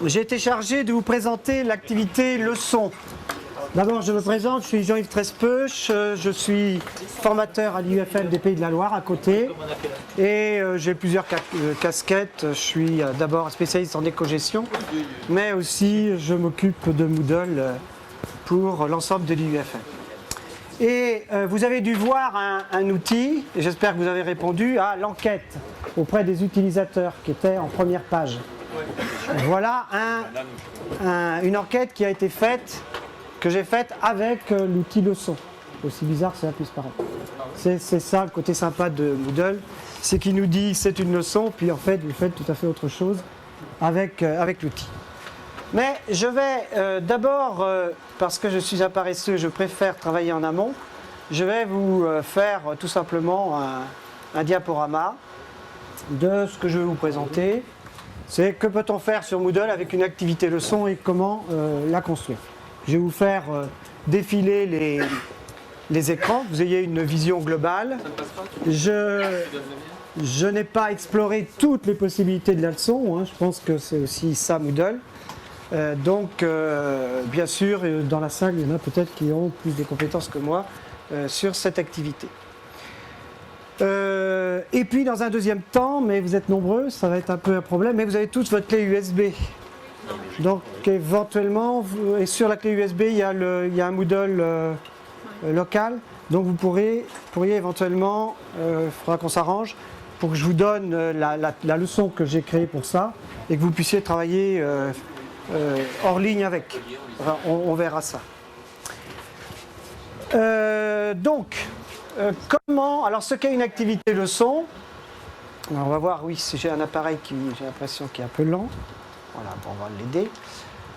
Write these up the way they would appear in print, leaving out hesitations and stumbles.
J'ai été chargé de vous présenter l'activité leçon. D'abord, je me présente, je suis Jean-Yves Trespeuch, je suis formateur à l'IUFM des Pays de la Loire, à côté, et j'ai plusieurs casquettes. Je suis d'abord spécialiste en éco-gestion, mais aussi je m'occupe de Moodle pour l'ensemble de l'IUFM. Et vous avez dû voir un outil, et j'espère que vous avez répondu à l'enquête auprès des utilisateurs qui était en première page. Voilà une enquête qui a été faite, que j'ai faite avec l'outil leçon. Aussi bizarre que cela puisse paraître. C'est ça le côté sympa de Moodle, c'est qu'il nous dit c'est une leçon, puis en fait vous faites tout à fait autre chose avec l'outil. Mais je vais d'abord, parce que je suis un paresseux, je préfère travailler en amont, je vais vous faire tout simplement un diaporama de ce que je vais vous présenter. C'est que peut-on faire sur Moodle avec une activité leçon et comment la construire. Je vais vous faire défiler les écrans, que vous ayez une vision globale. Je n'ai pas exploré toutes les possibilités de la leçon, hein. Je pense que c'est aussi ça Moodle. Donc, bien sûr, dans la salle, il y en a peut-être qui ont plus de compétences que moi sur cette activité. Et puis, dans un deuxième temps, mais vous êtes nombreux, ça va être un peu un problème, mais vous avez tous votre clé USB. Donc, éventuellement, et sur la clé USB, il y a un Moodle local. Donc, vous pourriez éventuellement, il faudra qu'on s'arrange, pour que je vous donne la leçon que j'ai créée pour ça, et que vous puissiez travailler hors ligne avec. Enfin, on verra ça. Comment... Alors, ce qu'est une activité leçon, alors on va voir, oui, si j'ai un appareil qui, j'ai l'impression qu'il est un peu lent. Voilà, bon, on va l'aider.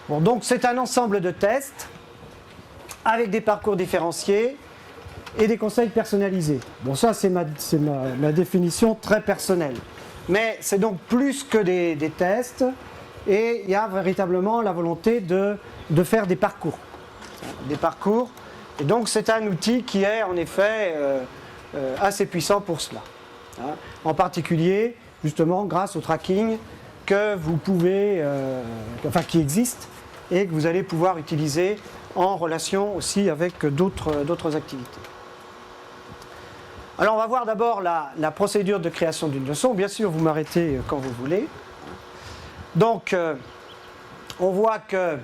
Bon, donc, c'est un ensemble de tests avec des parcours différenciés et des conseils personnalisés. Bon, ça, c'est ma définition très personnelle. Mais c'est donc plus que des tests. Et il y a véritablement la volonté de faire des parcours. Des parcours. Et donc c'est un outil qui est en effet assez puissant pour cela. Hein. En particulier, justement, grâce au tracking que vous pouvez, qui existe et que vous allez pouvoir utiliser en relation aussi avec d'autres activités. Alors on va voir d'abord la procédure de création d'une leçon. Bien sûr, vous m'arrêtez quand vous voulez. Donc, on voit que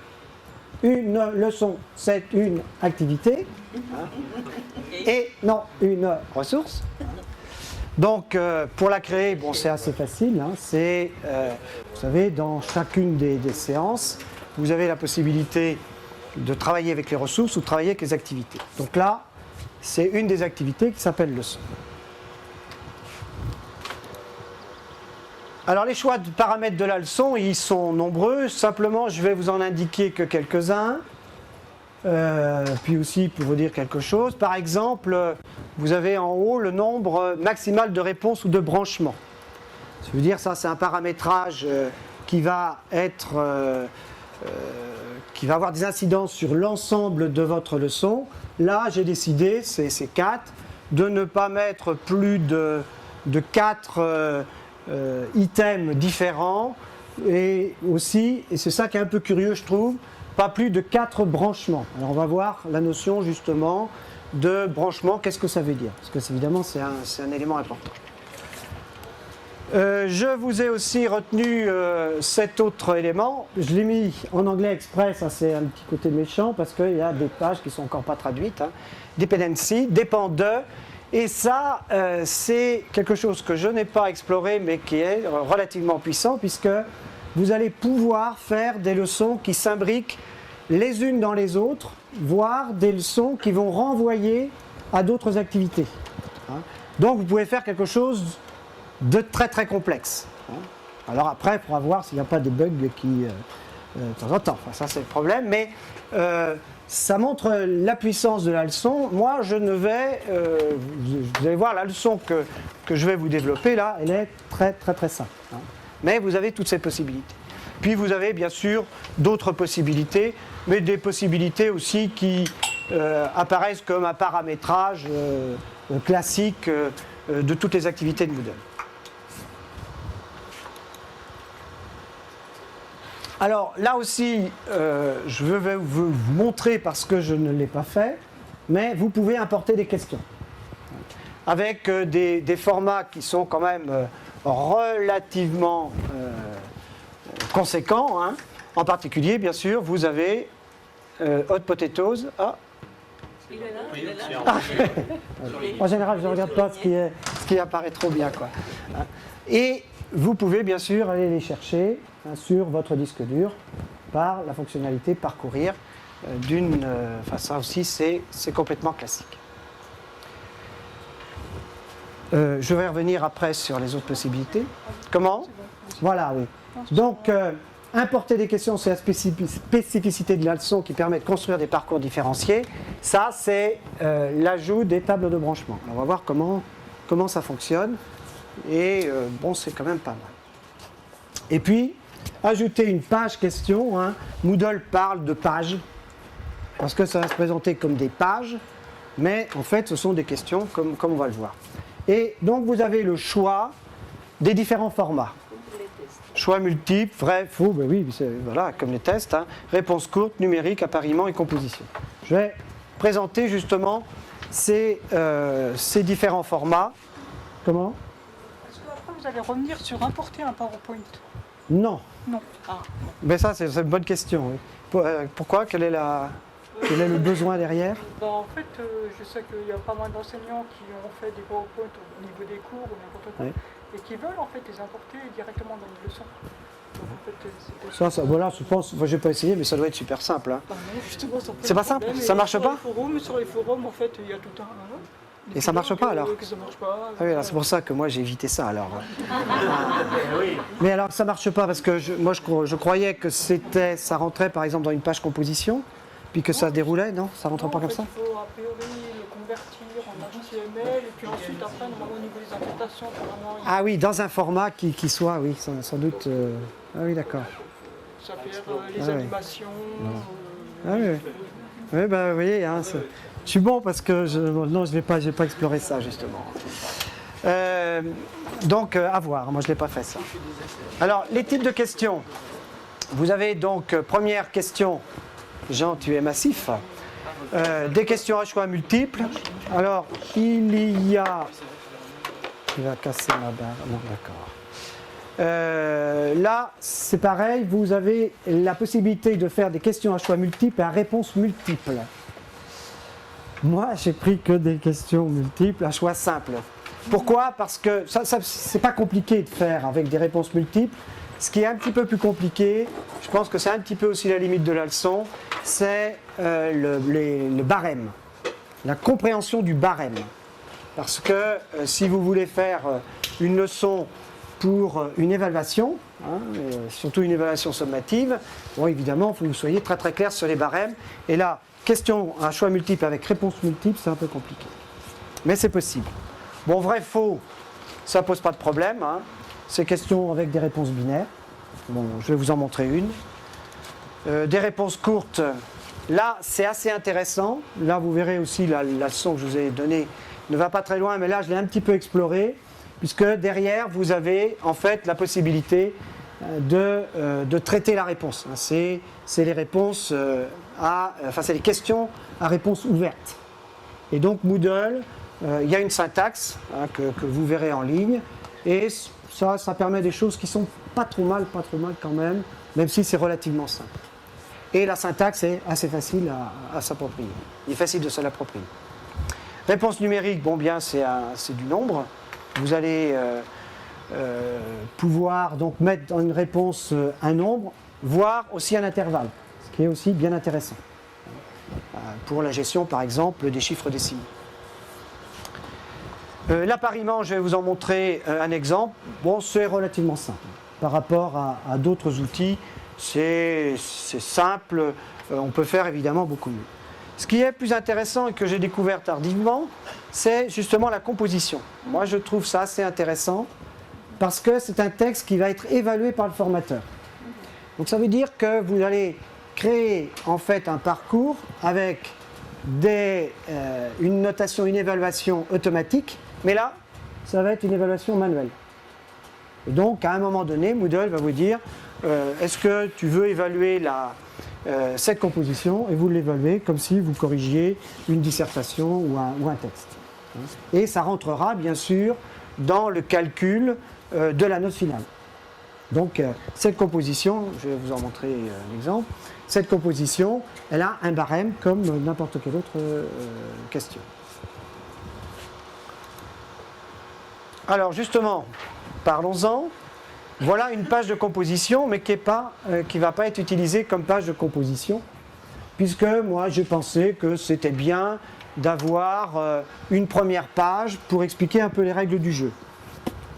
une leçon, c'est une activité, hein, et non une ressource. Donc, pour la créer, bon, c'est assez facile. Hein, vous savez, dans chacune des séances, vous avez la possibilité de travailler avec les ressources ou de travailler avec les activités. Donc là, c'est une des activités qui s'appelle leçon. Alors les choix de paramètres de la leçon, ils sont nombreux. Simplement, je vais vous en indiquer que quelques-uns. Puis aussi pour vous dire quelque chose. Par exemple, vous avez en haut le nombre maximal de réponses ou de branchements. Ça veut dire ça, c'est un paramétrage qui va avoir des incidences sur l'ensemble de votre leçon. Là, j'ai décidé, c'est 4, de ne pas mettre plus de 4 items différents et aussi, et c'est ça qui est un peu curieux je trouve, pas plus de 4 branchements. Alors on va voir la notion justement de branchement, qu'est-ce que ça veut dire? Parce que évidemment c'est un élément important. Je vous ai aussi retenu cet autre élément, je l'ai mis en anglais exprès, ça c'est un petit côté méchant parce qu'il y a des pages qui ne sont encore pas traduites. Hein. Dependency, dépend de. Et ça, c'est quelque chose que je n'ai pas exploré, mais qui est relativement puissant, puisque vous allez pouvoir faire des leçons qui s'imbriquent les unes dans les autres, voire des leçons qui vont renvoyer à d'autres activités. Donc vous pouvez faire quelque chose de très très complexe. Alors après, il faudra voir s'il n'y a pas des bugs qui, de temps en temps, enfin, ça c'est le problème, mais ça montre la puissance de la leçon. Moi, vous allez voir la leçon que je vais vous développer là, elle est très très très simple. Hein. Mais vous avez toutes ces possibilités. Puis vous avez bien sûr d'autres possibilités, mais des possibilités aussi qui apparaissent comme un paramétrage classique de toutes les activités de Moodle. Alors là aussi, je vais vous montrer parce que je ne l'ai pas fait, mais vous pouvez importer des questions avec des formats qui sont quand même relativement conséquents. Hein. En particulier, bien sûr, vous avez Hot Potatoes. Ah. Il est là, il est là. Ah. En général, je ne regarde pas ce qui apparaît trop bien, quoi. Et vous pouvez bien sûr aller les chercher sur votre disque dur par la fonctionnalité parcourir d'une. Enfin, ça aussi, c'est complètement classique. Je vais revenir après sur les autres possibilités. Comment ? Voilà, oui. Donc, importer des questions, c'est la spécificité de la leçon qui permet de construire des parcours différenciés. Ça, c'est l'ajout des tables de branchement. On va voir comment ça fonctionne. Et bon, c'est quand même pas mal. Et puis, ajouter une page question. Hein. Moodle parle de pages, parce que ça va se présenter comme des pages, mais en fait, ce sont des questions, comme on va le voir. Et donc, vous avez le choix des différents formats. Choix multiples, vrai, faux, ben oui, voilà, comme les tests. Hein. Réponse courte, numérique, appariement et composition. Je vais présenter justement ces différents formats. Comment ? Est-ce qu'après vous allez revenir sur importer un PowerPoint ? Non. Non. Ah. Mais ça, c'est une bonne question. Oui. Pourquoi ? Quel est le besoin derrière ? En fait, je sais qu'il y a pas mal d'enseignants qui ont fait des PowerPoint au niveau des cours ou n'importe quoi, et qui veulent en fait les importer directement dans les leçons. Donc, en fait, voilà, je pense, je n'ai pas essayé, mais ça doit être super simple. Hein. Non, justement, c'est pas simple ? Ça marche pas ? Sur les forums, en fait, il y a tout un... Et ça marche pas alors ? Ça marche pas. Ah oui, c'est pour ça que moi j'ai évité ça alors. Mais alors ça marche pas parce que je croyais que ça rentrait par exemple dans une page composition, puis que ça se déroulait, non ? Ça rentre pas comme ça ? Il faut a priori le convertir en HTML et puis ensuite après au niveau des implémentations. Ah oui, dans un format qui soit, oui, sans doute. Ah oui, d'accord. Ça fait les animations. Ah oui, oui. Oui, bah, vous voyez, hein, je suis bon parce que je vais pas explorer ça justement. Donc, à voir, moi je ne l'ai pas fait ça. Alors, les types de questions. Vous avez donc, première question, Jean, tu es massif. Des questions à choix multiples. Alors, il va casser ma barre. Non, d'accord. Là, c'est pareil, vous avez la possibilité de faire des questions à choix multiples et à réponses multiples. Moi, j'ai pris que des questions multiples à choix simple. Pourquoi ? Parce que c'est pas compliqué de faire avec des réponses multiples. Ce qui est un petit peu plus compliqué, je pense que c'est un petit peu aussi la limite de la leçon, c'est le barème, la compréhension du barème. Parce que si vous voulez faire une leçon pour une évaluation, hein, surtout une évaluation sommative, bon, évidemment, il faut que vous soyez très très clair sur les barèmes. Et là, question à choix multiple avec réponse multiple, c'est un peu compliqué. Mais c'est possible. Bon, vrai, faux, ça ne pose pas de problème. Hein. C'est question avec des réponses binaires. Bon, je vais vous en montrer une. Des réponses courtes, là, c'est assez intéressant. Là, vous verrez aussi la leçon que je vous ai donnée ne va pas très loin, mais là, je l'ai un petit peu exploré, puisque derrière, vous avez en fait la possibilité de traiter la réponse. C'est les réponses c'est les questions à réponse ouverte. Et donc Moodle, il y a une syntaxe que vous verrez en ligne, et ça permet des choses qui sont pas trop mal quand même si c'est relativement simple. Et la syntaxe est assez facile à s'approprier. Il est facile de se l'approprier. Réponse numérique, bon bien, c'est du nombre. Vous allez pouvoir donc mettre dans une réponse un nombre, voire aussi un intervalle, ce qui est aussi bien intéressant pour la gestion par exemple des chiffres décimaux. L'appariement, je vais vous en montrer un exemple. Bon, c'est relativement simple par rapport à d'autres outils, c'est simple, on peut faire évidemment beaucoup mieux. Ce qui est plus intéressant et que j'ai découvert tardivement, c'est justement la composition. Moi, je trouve ça assez intéressant parce que c'est un texte qui va être évalué par le formateur. Donc ça veut dire que vous allez créer en fait un parcours avec une notation, une évaluation automatique, mais là, ça va être une évaluation manuelle. Et donc, à un moment donné, Moodle va vous dire, est-ce que tu veux évaluer cette composition, et vous l'évaluez comme si vous corrigiez une dissertation ou un texte. Et ça rentrera bien sûr dans le calcul de la note finale. Donc cette composition, je vais vous en montrer un exemple, cette composition, elle a un barème comme n'importe quelle autre question. Alors justement, parlons-en. Voilà une page de composition, mais qui ne va pas être utilisée comme page de composition, puisque moi j'ai pensé que c'était bien d'avoir une première page pour expliquer un peu les règles du jeu.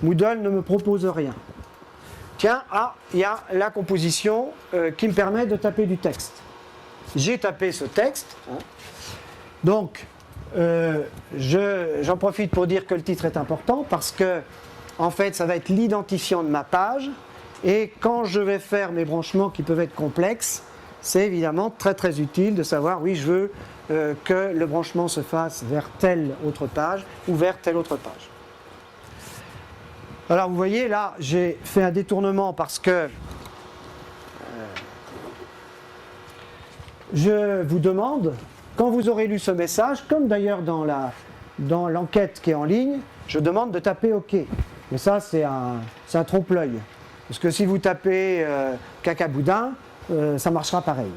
Moodle ne me propose rien. Tiens, il y a la composition qui me permet de taper du texte. J'ai tapé ce texte. Donc, j'en profite pour dire que le titre est important parce que, en fait, ça va être l'identifiant de ma page. Et quand je vais faire mes branchements qui peuvent être complexes, c'est évidemment très très utile de savoir, oui, je veux que le branchement se fasse vers telle autre page ou vers telle autre page. Alors vous voyez, là, j'ai fait un détournement parce que je vous demande, quand vous aurez lu ce message, comme d'ailleurs dans l'enquête qui est en ligne, je demande de taper OK. Mais ça, c'est un trompe-l'œil. Parce que si vous tapez cacaboudin, ça marchera pareil.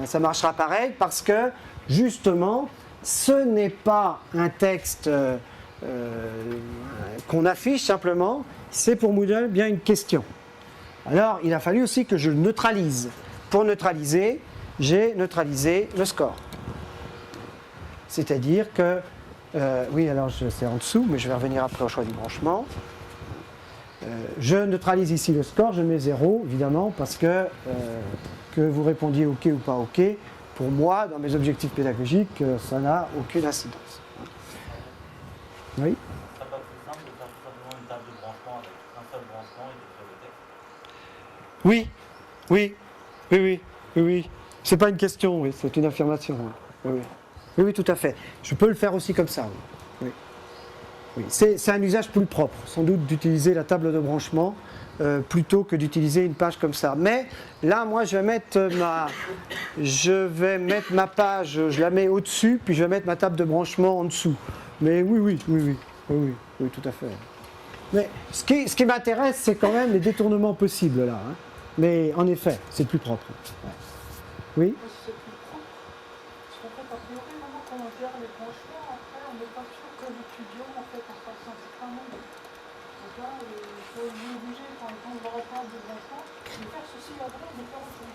Ça marchera pareil parce que, justement, ce n'est pas un texte qu'on affiche simplement, c'est pour Moodle bien une question. Alors, il a fallu aussi que je le neutralise. Pour neutraliser, j'ai neutralisé le score. C'est-à-dire que, oui, alors c'est en dessous, mais je vais revenir après au choix du branchement. Je neutralise ici le score, je mets 0, évidemment, parce que vous répondiez OK ou pas OK, pour moi, dans mes objectifs pédagogiques, ça n'a aucune incidence. Oui. Ce serait pas plus simple de faire tout simplement une table de branchement avec un seul branchement et d'écrire le texte? Oui. C'est pas une question, oui, c'est une affirmation. Oui, tout à fait. Je peux le faire aussi comme ça, oui. C'est un usage plus propre, sans doute, d'utiliser la table de branchement plutôt que d'utiliser une page comme ça. Mais là, moi, je vais mettre ma page, je la mets au-dessus, puis je vais mettre ma table de branchement en dessous. Mais oui, tout à fait. Mais ce qui m'intéresse, c'est quand même les détournements possibles, là. Mais en effet, c'est plus propre. Ouais. Oui. C'est plus propre. Parce qu'en fait, a priori, maintenant, quand on gère les branchements, après, on n'est pas sûr que l'étudiant, en fait, en fasse un certain nombre. Donc là, il est obligé, quand on va reprendre des branchements, de faire ceci là-dedans, de faire autre chose.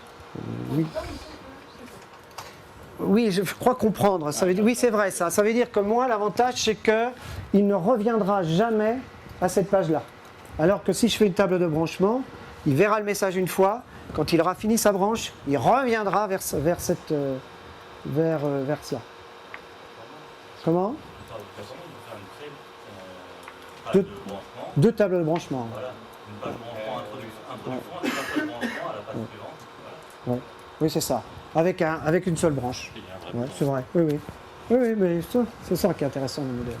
Oui. Donc là, il sait que c'est bon. Oui, je crois comprendre. Ça veut dire, oui, c'est vrai ça. Ça veut dire que moi, l'avantage, c'est qu'il ne reviendra jamais à cette page-là. Alors que si je fais une table de branchement, il verra le message une fois. Quand il aura fini sa branche, il reviendra vers ça. Comment ? Deux tables de branchement. Voilà, une page branchement introduction et une page branchement à la page suivante. Voilà. Oui, c'est ça. Avec une seule branche. Ouais, c'est vrai. Oui, mais c'est ça qui est intéressant dans le modèle.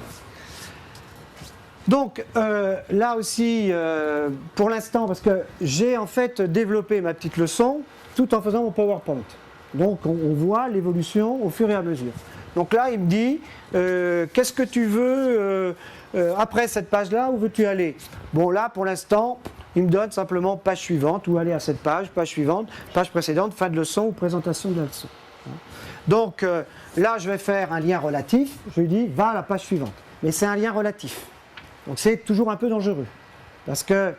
Donc là aussi, pour l'instant, parce que j'ai en fait développé ma petite leçon tout en faisant mon PowerPoint. Donc on voit l'évolution au fur et à mesure. Donc là, il me dit, qu'est-ce que tu veux après cette page-là, où veux-tu aller? Bon, là, pour l'instant, il me donne simplement page suivante, ou aller à cette page suivante, page précédente, fin de leçon ou présentation de la leçon. Donc là, je vais faire un lien relatif. Je lui dis, va à la page suivante. Mais c'est un lien relatif. Donc c'est toujours un peu dangereux. Parce que,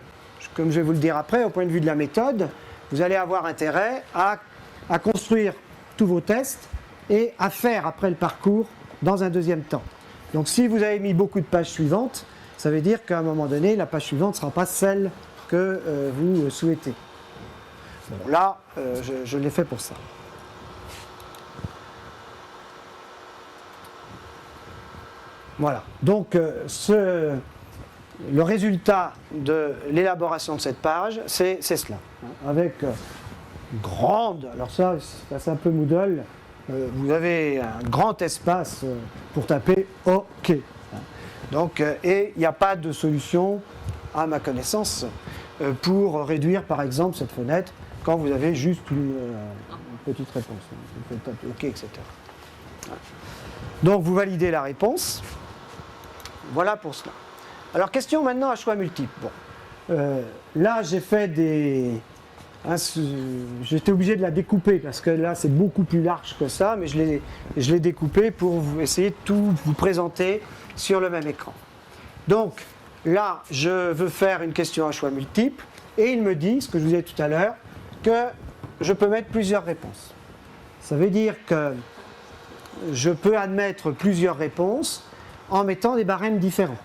comme je vais vous le dire après, au point de vue de la méthode, vous allez avoir intérêt à construire tous vos tests et à faire après le parcours dans un deuxième temps. Donc si vous avez mis beaucoup de pages suivantes, ça veut dire qu'à un moment donné, la page suivante ne sera pas celle que vous souhaitez. Bon, là, je l'ai fait pour ça. Voilà. Donc le résultat de l'élaboration de cette page, c'est cela. Avec grande, alors ça c'est un peu Moodle, vous avez un grand espace pour taper OK. Donc, et il n'y a pas de solution, à ma connaissance, pour réduire par exemple cette fenêtre quand vous avez juste une petite réponse. Vous pouvez taper OK, etc. Voilà. Donc vous validez la réponse. Voilà pour cela. Alors question maintenant à choix multiple. Bon. Là j'ai fait des... j'étais obligé de la découper parce que là c'est beaucoup plus large que ça, mais je l'ai découpé pour essayer de tout vous présenter sur le même écran. Donc là je veux faire une question à choix multiple et il me dit, ce que je vous disais tout à l'heure, que je peux mettre plusieurs réponses. Ça veut dire que je peux admettre plusieurs réponses en mettant des barèmes différents.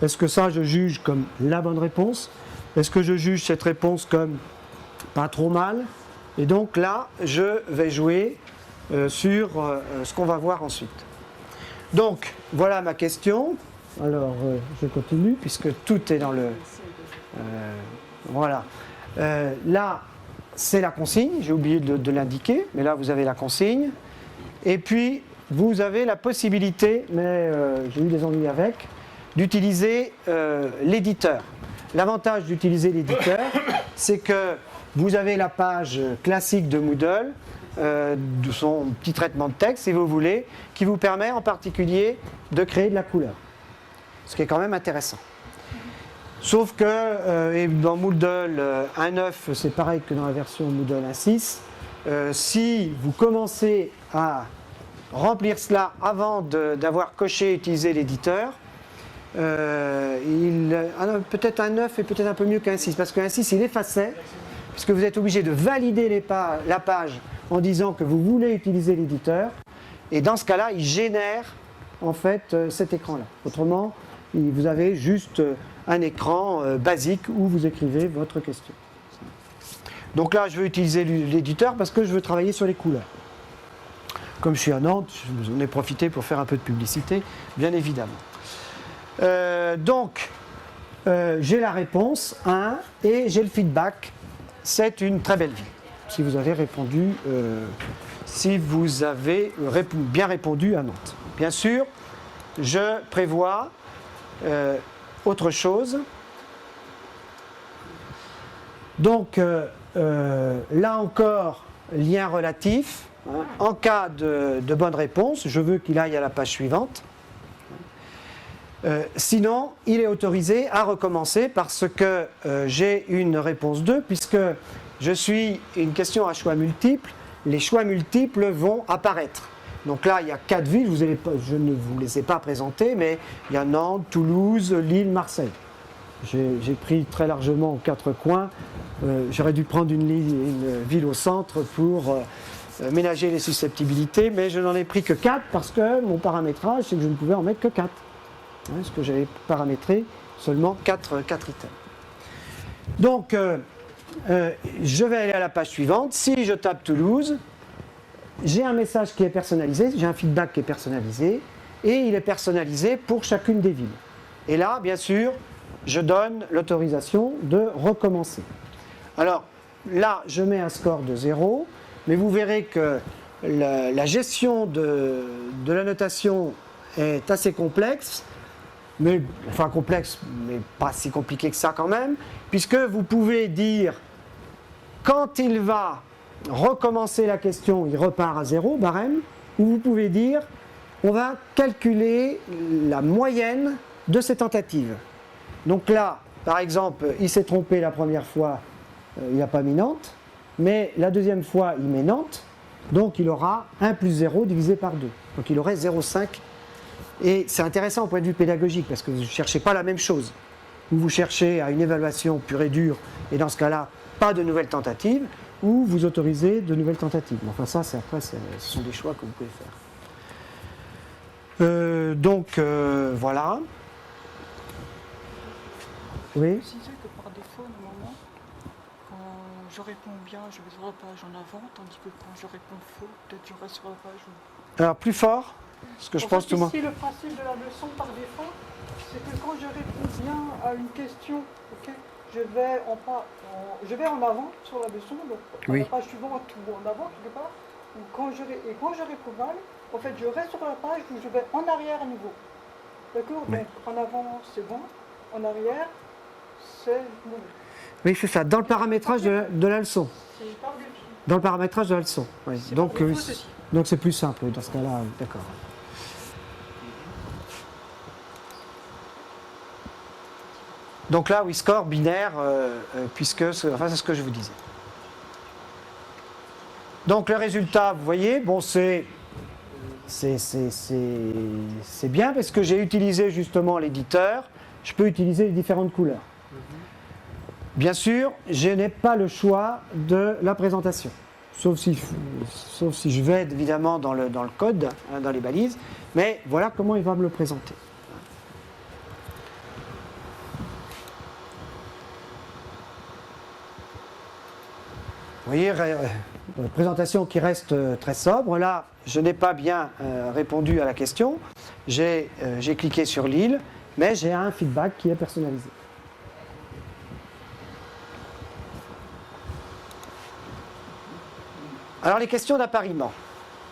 Est-ce que ça je juge comme la bonne réponse? Est-ce que je juge cette réponse comme pas trop mal? Et donc là, je vais jouer sur ce qu'on va voir ensuite. Donc, voilà ma question. Alors, je continue, puisque tout est dans le... voilà. Là, c'est la consigne. J'ai oublié de l'indiquer, mais là, vous avez la consigne. Et puis, vous avez la possibilité, mais j'ai eu des ennuis avec, d'utiliser l'éditeur. L'avantage d'utiliser l'éditeur, c'est que vous avez la page classique de Moodle, de son petit traitement de texte, si vous voulez, qui vous permet en particulier de créer de la couleur. Ce qui est quand même intéressant. Sauf que dans Moodle 1.9, c'est pareil que dans la version Moodle 1.6, si vous commencez à remplir cela avant d'avoir coché et utilisé l'éditeur, peut-être un 9 est peut-être un peu mieux qu'un 6, parce qu'un 6 il effaçait, puisque vous êtes obligé de valider la page en disant que vous voulez utiliser l'éditeur, et dans ce cas-là, il génère en fait cet écran-là. Autrement, vous avez juste un écran basique où vous écrivez votre question. Donc là, je veux utiliser l'éditeur parce que je veux travailler sur les couleurs. Comme je suis à Nantes, j'en ai profité pour faire un peu de publicité, bien évidemment. Donc, j'ai la réponse 1 et j'ai le feedback. C'est une très belle ville. Si vous avez répondu, bien répondu à Nantes. Bien sûr, je prévois autre chose. Donc, là encore, lien relatif. Hein. En cas de bonne réponse, je veux qu'il aille à la page suivante. Sinon, il est autorisé à recommencer parce que j'ai une réponse 2, puisque je suis une question à choix multiples. Les choix multiples vont apparaître. Donc là, il y a 4 villes, je ne vous les ai pas présentées, mais il y a Nantes, Toulouse, Lille, Marseille. J'ai pris très largement aux 4 coins. J'aurais dû prendre une ville au centre pour ménager les susceptibilités, mais je n'en ai pris que 4 parce que mon paramétrage, c'est que je ne pouvais en mettre que 4. Parce que j'avais paramétré seulement 4 items. Donc, je vais aller à la page suivante. Si je tape Toulouse, j'ai un message qui est personnalisé, j'ai un feedback qui est personnalisé, et il est personnalisé pour chacune des villes. Et là, bien sûr, je donne l'autorisation de recommencer. Alors, là, je mets un score de 0, mais vous verrez que la gestion de la notation est assez complexe, complexe, mais pas si compliqué que ça quand même, puisque vous pouvez dire, quand il va recommencer la question, il repart à 0, barème, ou vous pouvez dire, on va calculer la moyenne de ces tentatives. Donc là, par exemple, il s'est trompé la première fois, il n'a pas mis Nantes, mais la deuxième fois, il met Nantes, donc il aura 1 plus 0 divisé par 2. Donc il aurait 0,5. Et c'est intéressant au point de vue pédagogique, parce que vous ne cherchez pas la même chose. Vous cherchez à une évaluation pure et dure, et dans ce cas-là, pas de nouvelles tentatives, ou vous autorisez de nouvelles tentatives. Enfin ça, ce sont des choix que vous pouvez faire. Voilà. Oui. Je disais que par défaut, normalement, quand je réponds bien, je vais sur la page en avant, tandis que quand je réponds faux, peut-être je reste sur la page. Alors plus fort, parce que je pense tout le monde. Ici, le principe de la leçon par défaut, c'est que quand je réponds bien à une question, okay, je vais en avant sur la leçon, donc la page suivante ou en avant quelque part. Quand je réponds mal, en fait, je reste sur la page où je vais en arrière à nouveau. D'accord. Donc en avant, c'est bon. En arrière, c'est mauvais. Oui, c'est ça, dans le paramétrage de la leçon. C'est par-dessus. Dans le paramétrage de la leçon. Oui. Donc, par défaut, ceci. donc c'est plus simple dans ce cas-là, d'accord. Donc là, oui, score binaire, puisque c'est ce que je vous disais. Donc le résultat, vous voyez, bon, c'est bien parce que j'ai utilisé justement l'éditeur, je peux utiliser les différentes couleurs. Bien sûr, je n'ai pas le choix de la présentation, sauf si je vais évidemment dans le code, hein, dans les balises, mais voilà comment il va me le présenter. Vous voyez, présentation qui reste très sobre. Là, je n'ai pas bien répondu à la question. J'ai cliqué sur l'île, mais j'ai un feedback qui est personnalisé. Alors, les questions d'appariement.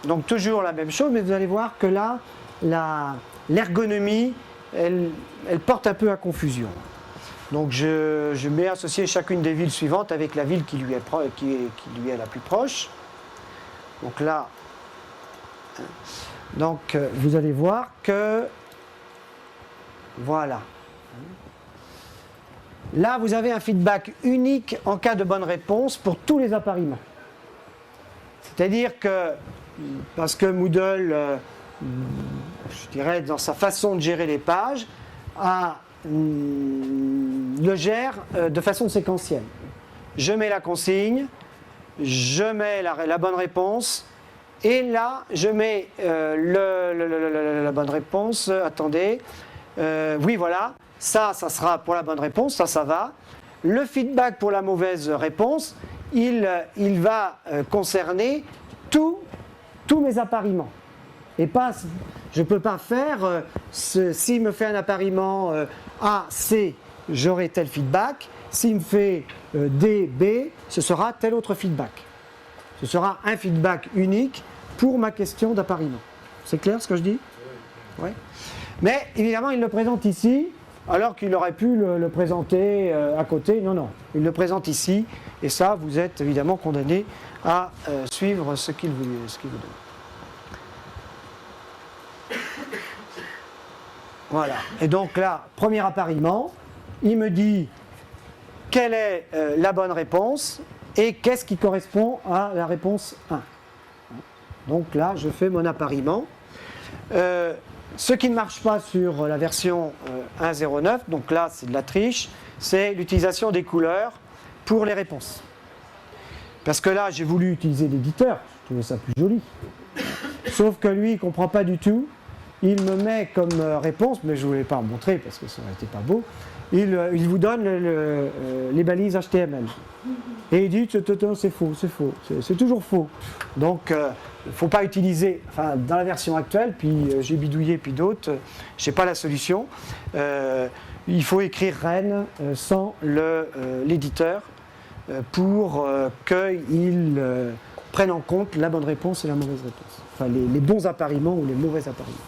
Donc, toujours la même chose, mais vous allez voir que là, l'ergonomie, elle porte un peu à confusion. Donc je mets associer chacune des villes suivantes avec la ville qui lui est la plus proche. Donc là, donc vous allez voir que voilà. Là, vous avez un feedback unique en cas de bonne réponse pour tous les appariements. C'est-à-dire que, parce que Moodle, je dirais, dans sa façon de gérer les pages, le gère de façon séquentielle. Je mets la consigne, je mets la bonne réponse, et là, je mets la bonne réponse. Attendez. Oui, voilà. Ça sera pour la bonne réponse, ça va. Le feedback pour la mauvaise réponse, il va concerner tous mes appariements. Et pas, je ne peux pas faire, s'il me fait un appariement A, C, j'aurai tel feedback. S'il me fait D, B, ce sera tel autre feedback. Ce sera un feedback unique pour ma question d'appariement. C'est clair ce que je dis ? Oui. Mais évidemment, il le présente ici, alors qu'il aurait pu le présenter à côté. Non, non, il le présente ici. Et ça, vous êtes évidemment condamné à suivre ce qu'il vous donne. Voilà. Et donc là, premier appariement, il me dit quelle est la bonne réponse et qu'est-ce qui correspond à la réponse 1. Donc là, je fais mon appariement. Ce qui ne marche pas sur la version 1.09, donc là c'est de la triche, c'est l'utilisation des couleurs pour les réponses. Parce que là, j'ai voulu utiliser l'éditeur, je trouvais ça plus joli. Sauf que lui, il ne comprend pas du tout. Il me met comme réponse, mais je ne voulais pas en montrer parce que ça n'aurait été pas beau, il vous donne les balises HTML. Et il dit, c'est faux, c'est toujours faux. Donc, il ne faut pas utiliser, enfin, dans la version actuelle, puis j'ai bidouillé, puis d'autres, je n'ai pas la solution. Il faut écrire Rennes sans l'éditeur pour qu'il prenne en compte la bonne réponse et la mauvaise réponse. Enfin, les bons appariements ou les mauvais appariements.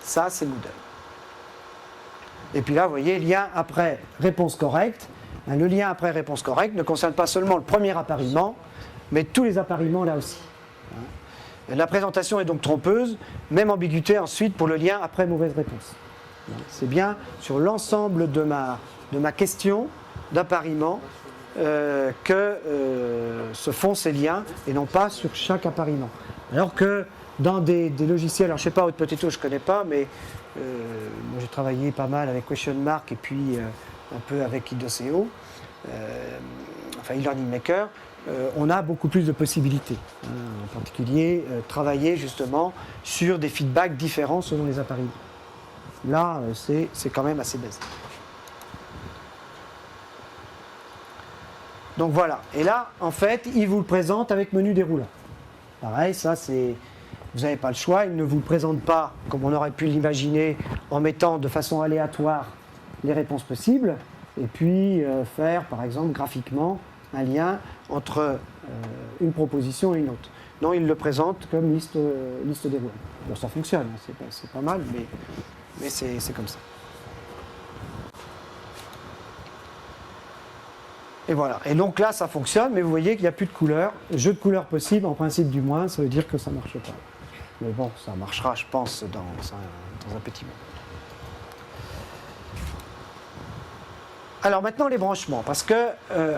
Ça, c'est Moodle. Et puis là, vous voyez, lien après réponse correcte. Le lien après réponse correcte ne concerne pas seulement le premier appariement, mais tous les appariements là aussi. La présentation est donc trompeuse, même ambiguïté ensuite pour le lien après mauvaise réponse. C'est bien sur l'ensemble de ma question d'appariement que se font ces liens et non pas sur chaque appariement. Alors que dans des logiciels, alors je ne sais pas, Haute-Potato je ne connais pas, mais moi j'ai travaillé pas mal avec Question Mark et puis un peu avec Idoceo, enfin e-learning maker, on a beaucoup plus de possibilités. En particulier, travailler justement sur des feedbacks différents selon les appariements. Là, c'est quand même assez basique. Donc voilà. Et là, en fait, il vous le présente avec menu déroulant. Pareil, ça c'est... Vous n'avez pas le choix, il ne vous le présente pas comme on aurait pu l'imaginer en mettant de façon aléatoire les réponses possibles et puis faire par exemple graphiquement un lien entre une proposition et une autre. Non, il le présente comme liste déroulante. Bon, ça fonctionne, c'est pas mal, mais c'est comme ça. Et voilà. Et donc là, ça fonctionne, mais vous voyez qu'il n'y a plus de couleurs. Jeu de couleurs possible, en principe du moins, ça veut dire que ça ne marche pas. Mais bon, ça marchera, je pense, dans un petit moment. Alors maintenant, les branchements. Parce que,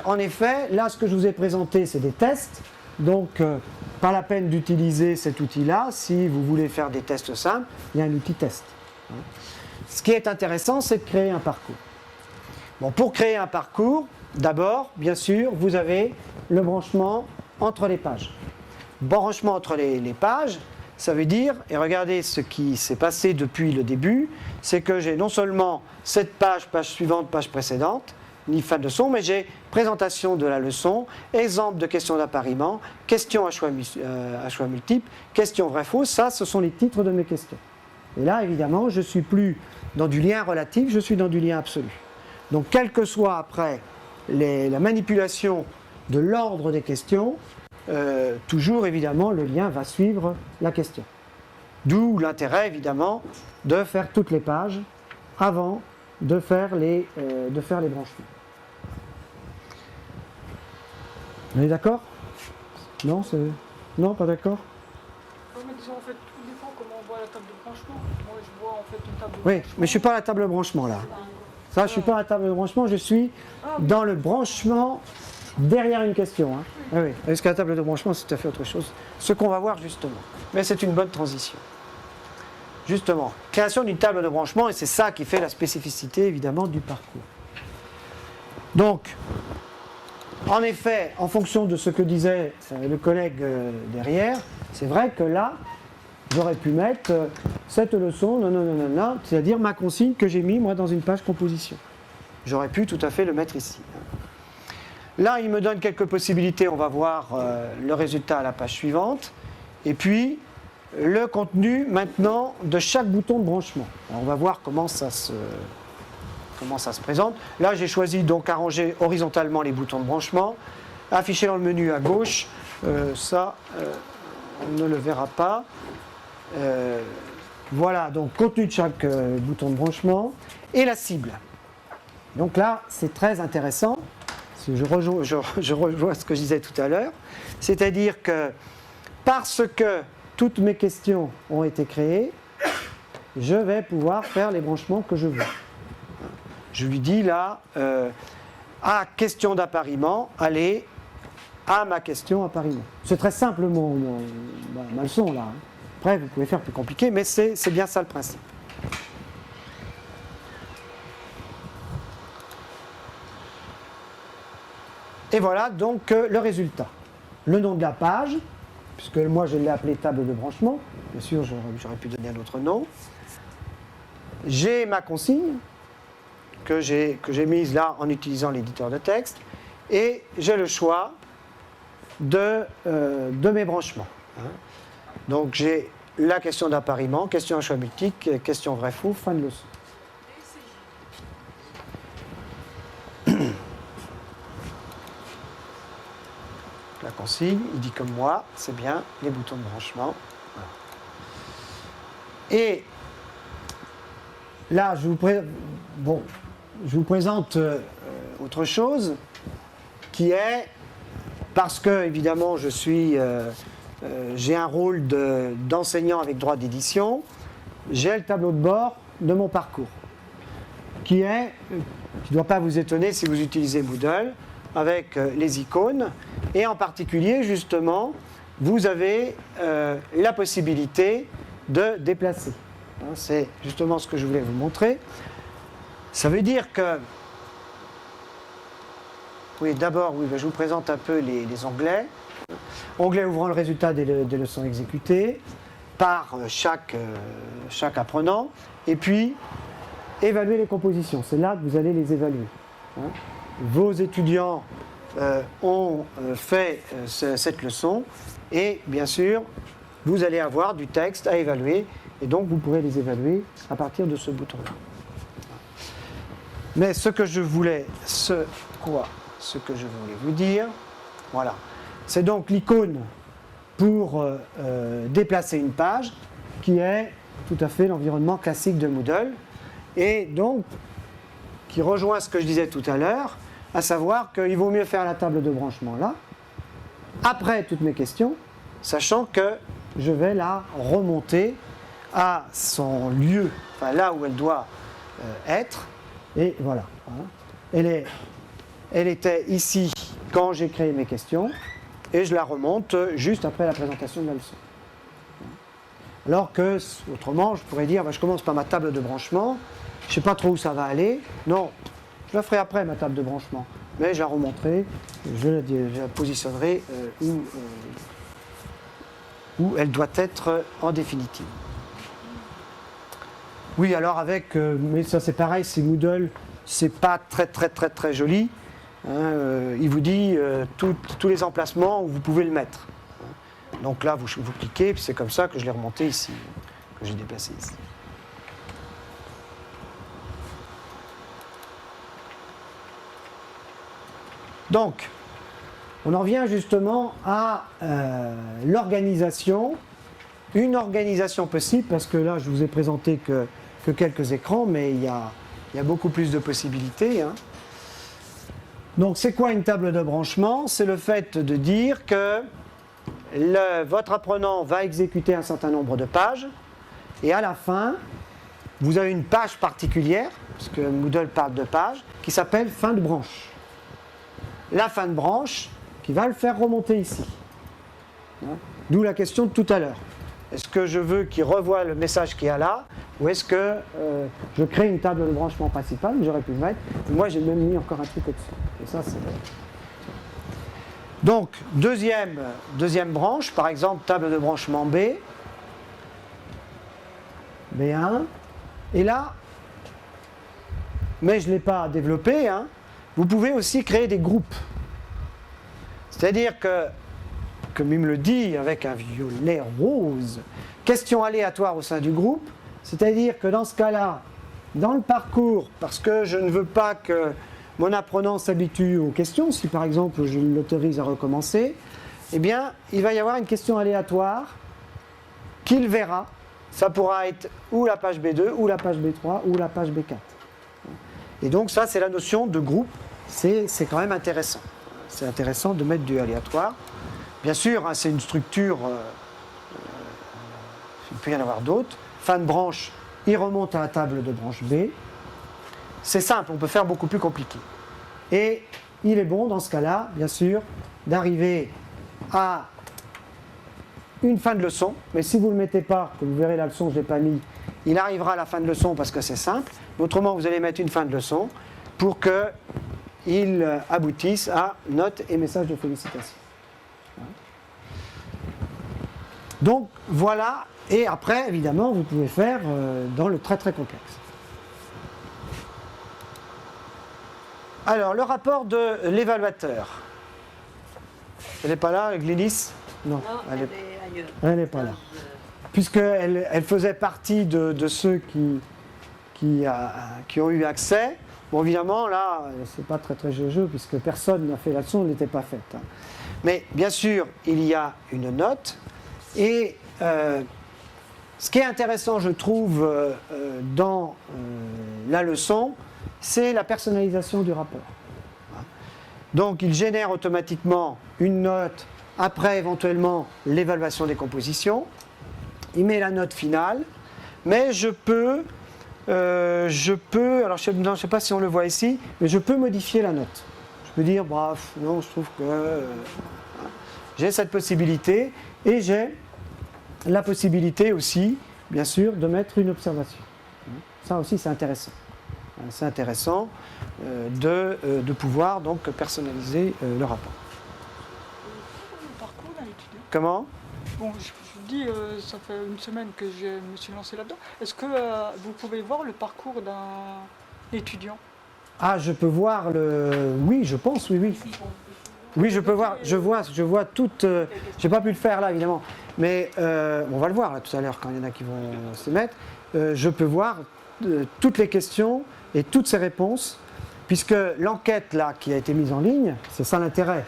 en effet, là, ce que je vous ai présenté, c'est des tests. Donc, pas la peine d'utiliser cet outil-là. Si vous voulez faire des tests simples, il y a un outil test. Ce qui est intéressant, c'est de créer un parcours. Bon, pour créer un parcours, d'abord, bien sûr, vous avez le branchement entre les pages. Branchement entre les pages, ça veut dire, et regardez ce qui s'est passé depuis le début, c'est que j'ai non seulement cette page, page suivante, page précédente, ni fin de leçon, mais j'ai présentation de la leçon, exemple de questions d'appariement, questions à choix multiples, questions vrai-faux, ça, ce sont les titres de mes questions. Et là, évidemment, je ne suis plus dans du lien relatif, je suis dans du lien absolu. Donc, quelle que soit après la manipulation de l'ordre des questions, toujours évidemment le lien va suivre la question. D'où l'intérêt évidemment de faire toutes les pages avant de faire les branchements. Vous êtes d'accord? Non, non, pas d'accord? Oui, mais disons, en fait, tout dépend comment on voit la table de branchement. Moi, je vois en fait une table de Oui, branchement. mais je ne suis pas à la table de branchement là. Ça, je ne suis pas à la table de branchement, je suis dans le branchement derrière une question. Hein. Ah oui, parce que la table de branchement, c'est tout à fait autre chose. Ce qu'on va voir justement. Mais c'est une bonne transition. Justement, création d'une table de branchement, et c'est ça qui fait la spécificité évidemment du parcours. Donc, en effet, en fonction de ce que disait le collègue derrière, c'est vrai que là, j'aurais pu mettre cette leçon, non, c'est-à-dire ma consigne que j'ai mis moi dans une page composition. J'aurais pu tout à fait le mettre ici. Là, il me donne quelques possibilités, on va voir le résultat à la page suivante. Et puis, le contenu maintenant de chaque bouton de branchement. Alors, on va voir comment ça se présente. Là, j'ai choisi donc arranger horizontalement les boutons de branchement, afficher dans le menu à gauche. Ça, on ne le verra pas. Voilà, donc contenu de chaque bouton de branchement et la cible. Donc là, c'est très intéressant. Je rejoins ce que je disais tout à l'heure. C'est-à-dire que parce que toutes mes questions ont été créées, je vais pouvoir faire les branchements que je veux. Je lui dis là, à question d'appariement, allez à ma question appariement. C'est très simple ma leçon là. Après, vous pouvez faire plus compliqué, mais c'est bien ça le principe. Et voilà donc le résultat. Le nom de la page, puisque moi je l'ai appelé table de branchement, bien sûr j'aurais pu donner un autre nom. J'ai ma consigne que j'ai mise là en utilisant l'éditeur de texte, et j'ai le choix de mes branchements. Donc j'ai la question d'appariement, question à choix multiple, question vrai-faux, fin de leçon. La consigne, il dit comme moi, c'est bien les boutons de branchement. Voilà. Et là, je vous présente autre chose qui est, parce que évidemment j'ai un rôle d'enseignant avec droit d'édition, j'ai le tableau de bord de mon parcours, qui ne doit pas vous étonner si vous utilisez Moodle, avec les icônes, et en particulier, justement, vous avez la possibilité de déplacer. C'est justement ce que je voulais vous montrer. Ça veut dire que... Oui, d'abord, je vous présente un peu les onglets. Onglet ouvrant le résultat des leçons exécutées par chaque apprenant. Et puis, évaluer les compositions. C'est là que vous allez les évaluer. Vos étudiants ont fait cette leçon et bien sûr vous allez avoir du texte à évaluer et donc vous pourrez les évaluer à partir de ce bouton-là. Mais ce que je voulais vous dire, voilà, c'est donc l'icône pour déplacer une page qui est tout à fait l'environnement classique de Moodle et donc qui rejoint ce que je disais tout à l'heure. à savoir qu'il vaut mieux faire la table de branchement là, après toutes mes questions, sachant que je vais la remonter à son lieu, enfin là où elle doit être, et voilà. Elle était ici quand j'ai créé mes questions, et je la remonte juste après la présentation de la leçon. Alors que, autrement, je pourrais dire, je commence par ma table de branchement, je ne sais pas trop où ça va aller. Non, je la ferai après, ma table de branchement. Mais je la remonterai, je la positionnerai où elle doit être en définitive. Oui, alors mais ça c'est pareil, c'est Moodle, c'est pas très joli. Il vous dit tous les emplacements où vous pouvez le mettre. Donc là, vous cliquez, puis c'est comme ça que je l'ai remonté ici, que j'ai déplacé ici. Donc, on en revient justement à l'organisation. Une organisation possible, parce que là, je vous ai présenté que quelques écrans, mais il y a beaucoup plus de possibilités. Donc, c'est quoi une table de branchement? C'est le fait de dire que votre apprenant va exécuter un certain nombre de pages, et à la fin, vous avez une page particulière, parce que Moodle parle de pages, qui s'appelle fin de branche. La fin de branche qui va le faire remonter ici. D'où la question de tout à l'heure. Est-ce que je veux qu'il revoie le message qu'il y a là, ou est-ce que je crée une table de branchement principale, j'aurais pu le mettre, moi j'ai même mis encore un truc au-dessus. Et ça, c'est... Donc, deuxième branche, par exemple, table de branchement B, B1, et là, mais je ne l'ai pas développé, vous pouvez aussi créer des groupes. C'est-à-dire que, comme il me le dit avec un violet rose, question aléatoire au sein du groupe, c'est-à-dire que dans ce cas-là, dans le parcours, parce que je ne veux pas que mon apprenant s'habitue aux questions, si par exemple je l'autorise à recommencer, eh bien, il va y avoir une question aléatoire qu'il verra. Ça pourra être ou la page B2, ou la page B3, ou la page B4. Et donc ça, c'est la notion de groupe. C'est quand même intéressant. C'est intéressant de mettre du aléatoire. Bien sûr, c'est une structure, il peut y en avoir d'autres. Fin de branche, il remonte à la table de branche B. C'est simple, on peut faire beaucoup plus compliqué. Et il est bon, dans ce cas-là, bien sûr, d'arriver à une fin de leçon. Mais si vous ne le mettez pas, que vous verrez la leçon, je ne l'ai pas mis, il arrivera à la fin de leçon parce que c'est simple. Autrement, vous allez mettre une fin de leçon pour qu'il aboutisse à notes et messages de félicitations. Donc, voilà. Et après, évidemment, vous pouvez faire dans le très complexe. Alors, le rapport de l'évaluateur. Elle n'est pas là, Glynis? Non, elle est ailleurs. Elle n'est pas là. Puisqu'elle faisait partie de ceux qui ont eu accès. Bon, évidemment, là, c'est pas très jeu, puisque personne n'a fait la leçon, elle n'était pas faite. Mais bien sûr, il y a une note. Et ce qui est intéressant, je trouve, dans la leçon, c'est la personnalisation du rapport. Donc, il génère automatiquement une note, après éventuellement l'évaluation des compositions. Il met la note finale, mais je peux, alors je ne sais pas si on le voit ici, mais je peux modifier la note. Je peux dire, bref, non, je trouve que j'ai cette possibilité, et j'ai la possibilité aussi, bien sûr, de mettre une observation. Ça aussi, c'est intéressant. C'est intéressant de pouvoir donc personnaliser le rapport. Le parcours d'un étudiant. Comment? Bon, je vous dis, ça fait une semaine que je me suis lancé là-dedans. Est-ce que vous pouvez voir le parcours d'un étudiant? Ah, je peux voir le... Oui, je pense, oui. Oui, je peux voir, je vois toutes... j'ai pas pu le faire là, évidemment, mais on va le voir là, tout à l'heure quand il y en a qui vont se mettre. Je peux voir toutes les questions et toutes ces réponses, puisque l'enquête là qui a été mise en ligne, c'est ça l'intérêt.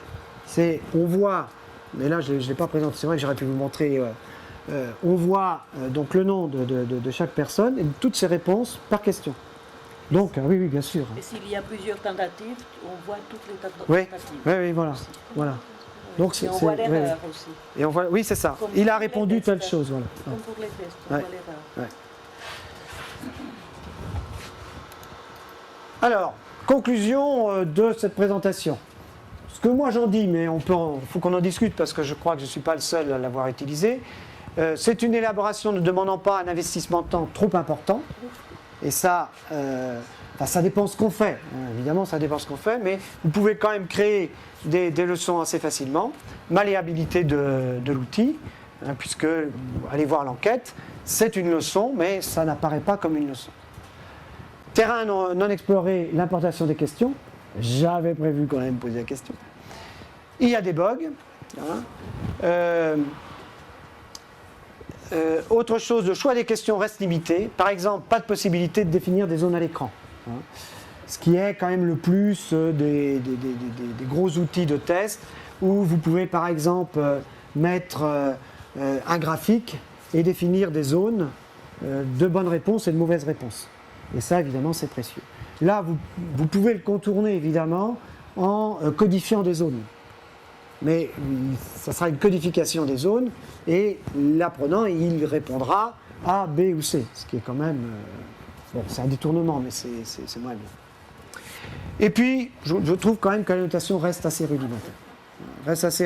C'est, on voit, mais là je ne l'ai pas présenté, c'est vrai que j'aurais pu vous montrer, on voit donc le nom de chaque personne et toutes ces réponses par question. Donc, oui, oui, bien sûr. Et s'il y a plusieurs tentatives, on voit toutes les Oui, tentatives. oui, oui, voilà. Voilà. Donc, Et on voit l'erreur oui. aussi. Et on voit, oui, c'est ça. Comme Il a pour les répondu tests. telle chose, voilà. Comme pour les tests, on Ouais. voit l'erreur. Ouais. Alors, conclusion de cette présentation. Ce que moi j'en dis, mais faut qu'on en discute parce que je crois que je ne suis pas le seul à l'avoir utilisé. C'est une élaboration ne demandant pas un investissement de temps trop important. Et ça, ça dépend ce qu'on fait. Évidemment, ça dépend ce qu'on fait, mais vous pouvez quand même créer des leçons assez facilement. Malléabilité de l'outil, puisque allez voir l'enquête, c'est une leçon, mais ça n'apparaît pas comme une leçon. Terrain non exploré, l'importation des questions. J'avais prévu quand même poser la question. Il y a des bugs. Autre chose, le choix des questions reste limité. Par exemple, pas de possibilité de définir des zones à l'écran. Ce qui est quand même le plus des gros outils de test, où vous pouvez par exemple mettre un graphique et définir des zones de bonnes réponses et de mauvaises réponses. Et ça, évidemment, c'est précieux. Là, vous pouvez le contourner, évidemment, en codifiant des zones. Mais ça sera une codification des zones, et l'apprenant, il répondra A, B ou C. Ce qui est quand même... bon, c'est un détournement, mais c'est moins bien. Et puis, je trouve quand même que la notation reste assez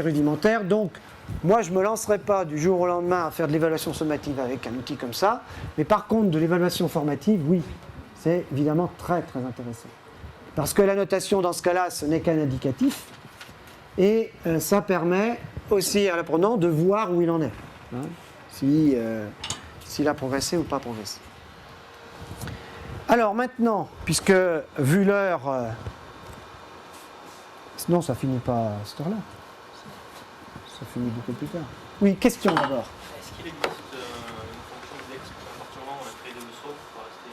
rudimentaire. Donc, moi, je ne me lancerai pas du jour au lendemain à faire de l'évaluation sommative avec un outil comme ça. Mais par contre, de l'évaluation formative, oui. C'est évidemment très très intéressant. Parce que la notation dans ce cas-là, ce n'est qu'un indicatif, et ça permet aussi à l'apprenant de voir où il en est, s'il a progressé ou pas progressé. Alors maintenant, puisque vu l'heure, sinon ça finit pas à cette heure-là, ça finit beaucoup plus tard. Oui, question d'abord. Est-ce qu'il existe une fonction d'export? À partir du moment où on a créé des leçons, pour rester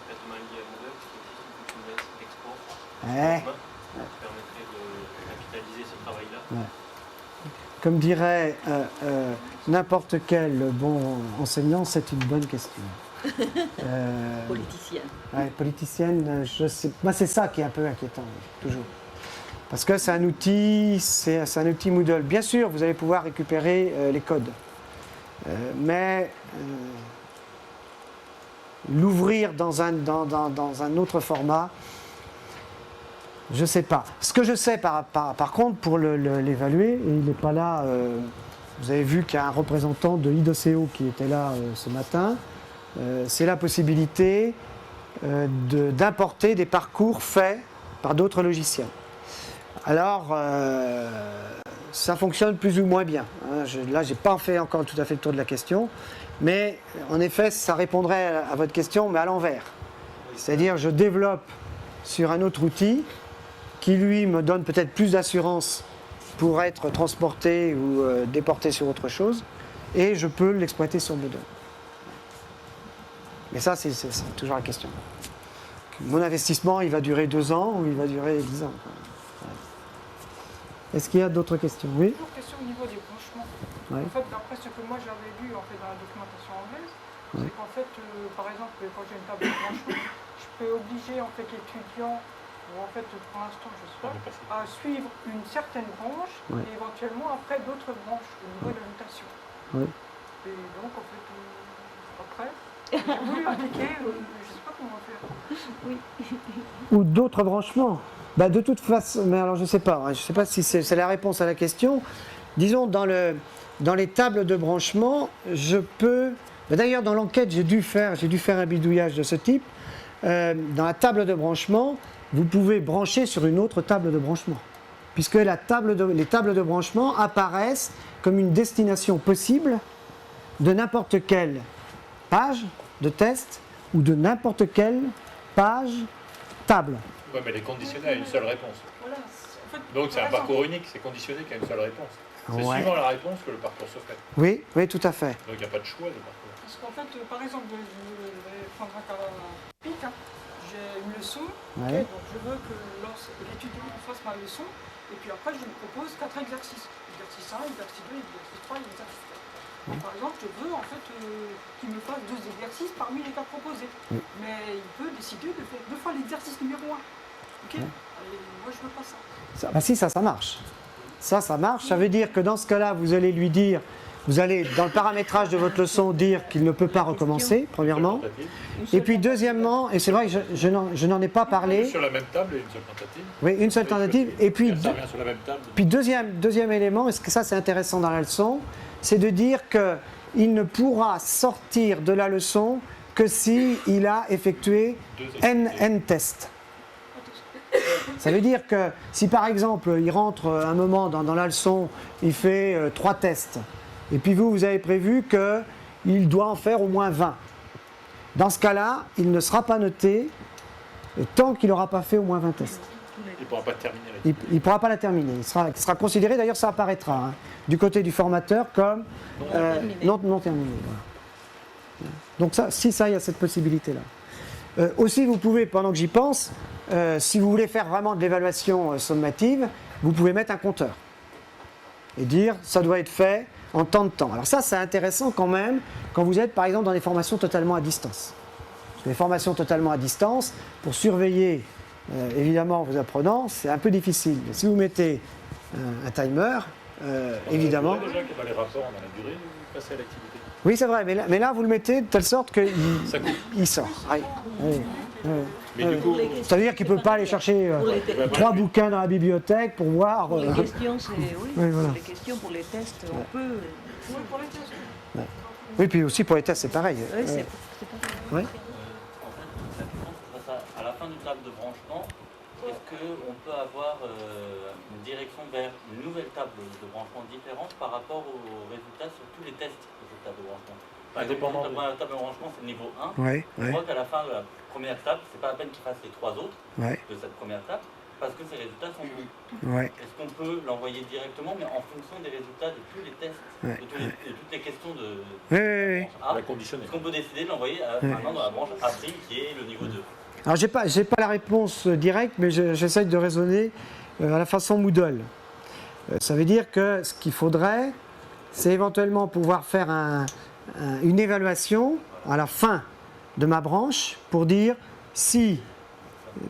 complètement lié à Moodle, est-ce qu'il existe une fonction d'export qui permettrait de capitaliser ce travail-là? Comme dirait n'importe quel bon enseignant, c'est une bonne question. Politicienne. Politicienne, je sais. Moi, c'est ça qui est un peu inquiétant, toujours. Parce que c'est un outil Moodle. Bien sûr, vous allez pouvoir récupérer les codes. Mais l'ouvrir dans un autre format, je ne sais pas. Ce que je sais par contre, pour l'évaluer, et il n'est pas là, vous avez vu qu'il y a un représentant de l'IDOCO qui était là ce matin, c'est la possibilité d'importer des parcours faits par d'autres logiciels. Alors, ça fonctionne plus ou moins bien. Là, je n'ai pas fait encore tout à fait le tour de la question, mais en effet, ça répondrait à votre question, mais à l'envers. C'est-à-dire, je développe sur un autre outil qui, lui, me donne peut-être plus d'assurance pour être transporté ou déporté sur autre chose, et je peux l'exploiter sur Moodle. Mais ça, c'est toujours la question. Mon investissement, il va durer 2 ans ou il va durer 10 ans. Est-ce qu'il y a d'autres questions? Oui. Toujours question au niveau des branchements. Ouais. En fait, d'après ce que moi j'avais lu dans la documentation anglaise, c'est qu'en fait, par exemple, quand j'ai une table de branchement, je peux obliger en fait l'étudiant, ou en fait pour l'instant je sais pas, à suivre une certaine branche et éventuellement après d'autres branches au niveau de la notation. Oui. Et donc en fait, après, j'ai voulu indiquer, je ne sais pas comment faire. Oui. Ou d'autres branchements. De toute façon, mais alors je ne sais pas si c'est la réponse à la question. Disons, dans les tables de branchement, je peux... D'ailleurs, dans l'enquête, j'ai dû faire un bidouillage de ce type. Dans la table de branchement, vous pouvez brancher sur une autre table de branchement. Puisque les tables de branchement apparaissent comme une destination possible de n'importe quelle page de test ou de n'importe quelle page table. Oui, mais elle est conditionnée à une seule réponse. Voilà, en fait, Donc c'est un parcours unique, c'est conditionné qu'à une seule réponse. C'est suivant la réponse que le parcours se fait. Oui, tout à fait. Donc il n'y a pas de choix de parcours. parce qu'en fait, par exemple, je vais prendre un cas pic, j'ai une leçon, Ouais. donc je veux que l'étudiant fasse ma leçon, et puis après je lui propose 4 exercices. Exercice 1, exercice 2, exercice 3 et exercice 4. Par exemple, je veux en fait qu'il me fasse 2 exercices parmi les 4 proposés. Oui. Mais il peut décider de faire 2 fois l'exercice numéro 1. Ok. Et moi, je veux pas ça. Bah si, ça marche. Ça marche. Ça veut dire que dans ce cas-là, vous allez lui dire, vous allez, dans le paramétrage de votre leçon, dire qu'il ne peut pas recommencer, premièrement. Et puis deuxièmement, et c'est vrai que je n'en ai pas parlé. Sur la même table et une seule tentative. Oui, une seule tentative. Et puis, Ça revient sur la même table. puis deuxième élément, et ça c'est intéressant dans la leçon, c'est de dire qu'il ne pourra sortir de la leçon que s'il a effectué n tests. Ça veut dire que si par exemple il rentre un moment dans la leçon, il fait 3 tests, et puis vous avez prévu qu'il doit en faire au moins 20. Dans ce cas-là, il ne sera pas noté tant qu'il n'aura pas fait au moins 20 tests. Il ne pourra pas terminer. Il ne pourra pas la terminer. Il sera considéré, d'ailleurs ça apparaîtra, hein, du côté du formateur comme non terminé. Voilà. Donc ça, il y a cette possibilité-là. Aussi, vous pouvez, pendant que j'y pense, si vous voulez faire vraiment de l'évaluation sommative, vous pouvez mettre un compteur et dire ça doit être fait en tant de temps. Alors ça, c'est intéressant quand même quand vous êtes par exemple dans des formations totalement à distance. Parce que les formations totalement à distance, pour surveiller évidemment vos apprenants, c'est un peu difficile. Mais si vous mettez un timer, évidemment... Il y a déjà qui va les rapports dans la durée, passer à l'activité. Oui, c'est vrai, mais là, vous le mettez de telle sorte qu'il sort. Oui. Mais du coup, Ça veut dire qu'il ne peut pas aller chercher 3 bouquins dans la bibliothèque pour voir... Pour les questions, c'est voilà. les questions pour les tests, on peut. Oui, pour les tests. Oui, puis aussi pour les tests, c'est pareil. Oui, c'est pas Ouais. À la fin d'une table de branchement, est-ce qu'on peut avoir une direction vers une nouvelle table de branchement différente par rapport aux résultats sur tous les tests de cette table de branchement? Par exemple, Indépendant la première table de branchement, c'est le niveau 1. Ouais, Je vois qu'à la fin de la première table, c'est pas la peine qu'il fasse les 3 autres ouais, de cette première table, parce que ces résultats sont bons. ouais. Est-ce qu'on peut l'envoyer directement, mais en fonction des résultats de tous les tests, Ouais. de toutes les questions de Oui. A? la conditionner. Est-ce qu'on peut décider de l'envoyer maintenant dans la branche A', qui est le niveau 2? Alors, j'ai pas la réponse directe, mais j'essaye de raisonner à la façon Moodle. Ça veut dire que ce qu'il faudrait, c'est éventuellement pouvoir faire une évaluation à la fin de ma branche pour dire si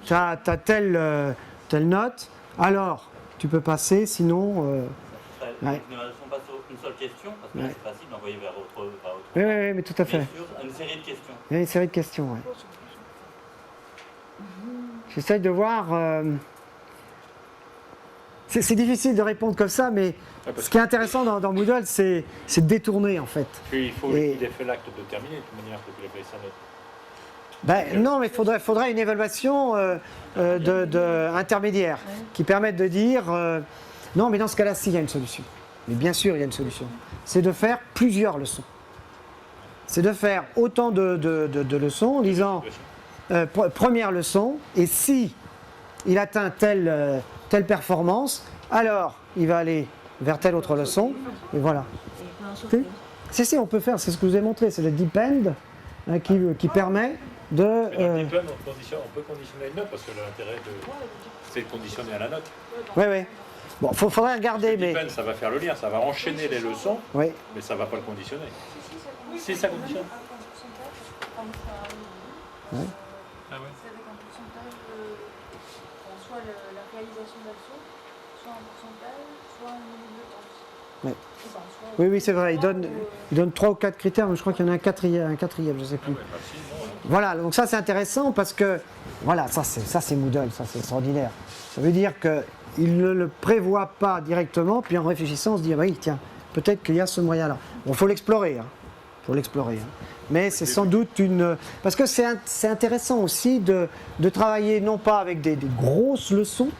tu as telle note, alors tu peux passer, sinon... ouais. Une évaluation pas sur une seule question, parce que là, c'est facile d'envoyer vers autre. Oui, mais tout à fait. Mais sur une série de questions. Il y a une série de questions, ouais. J'essaye de voir... C'est difficile de répondre comme ça, mais ce qui est intéressant dans Moodle, c'est de détourner en fait. Puis il faut qu'il ait fait l'acte de terminer, de toute manière, pour qu'il ait payé sa note. Non, mais il faudrait une évaluation intermédiaire qui permette de dire non, mais dans ce cas-là, si, il y a une solution. Mais bien sûr, il y a une solution. C'est de faire plusieurs leçons. C'est de faire autant de leçons en disant première leçon, et si il atteint telle performance, alors il va aller vers telle autre leçon, et voilà. Si, on peut faire, c'est ce que je vous ai montré, c'est le depend qui permet de... Mais dans le diplôme, on peut conditionner une note, parce que l'intérêt, c'est de conditionner à la note. Oui. Bon, faudrait regarder, mais... Le ça va faire le lien, ça va enchaîner les leçons, Oui. mais ça ne va pas le conditionner. Si ça conditionne. Ouais. Ah ouais. C'est avec un pourcentage, soit la réalisation de l'action, soit un pourcentage, soit un nombre de temps. Ouais. Oui, c'est vrai, il donne 3 ou 4 critères, mais je crois qu'il y en a un quatrième, je ne sais plus. Voilà, donc ça c'est intéressant parce que, voilà, ça c'est Moodle, ça c'est extraordinaire. Ça veut dire qu'il ne le prévoit pas directement, puis en réfléchissant on se dit, ah oui, tiens, peut-être qu'il y a ce moyen-là. Bon, il faut l'explorer, Mais c'est sans doute une... Parce que c'est intéressant aussi de travailler non pas avec des grosses leçons,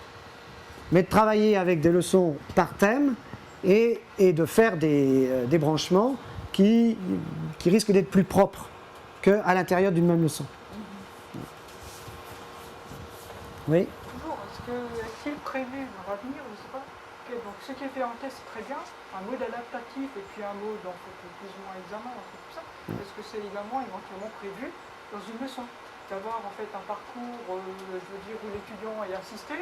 mais de travailler avec des leçons par thème et de faire des branchements qui risquent d'être plus propres qu'à l'intérieur d'une même leçon. Oui. Toujours, est-il prévu dans l'avenir, je ne sais pas. Donc ce qui est fait en test, c'est très bien. Un mode adaptatif et puis un mode donc, plus ou moins examen, tout ça. Est-ce que c'est également éventuellement prévu dans une leçon? D'avoir en fait un parcours, où l'étudiant est assisté,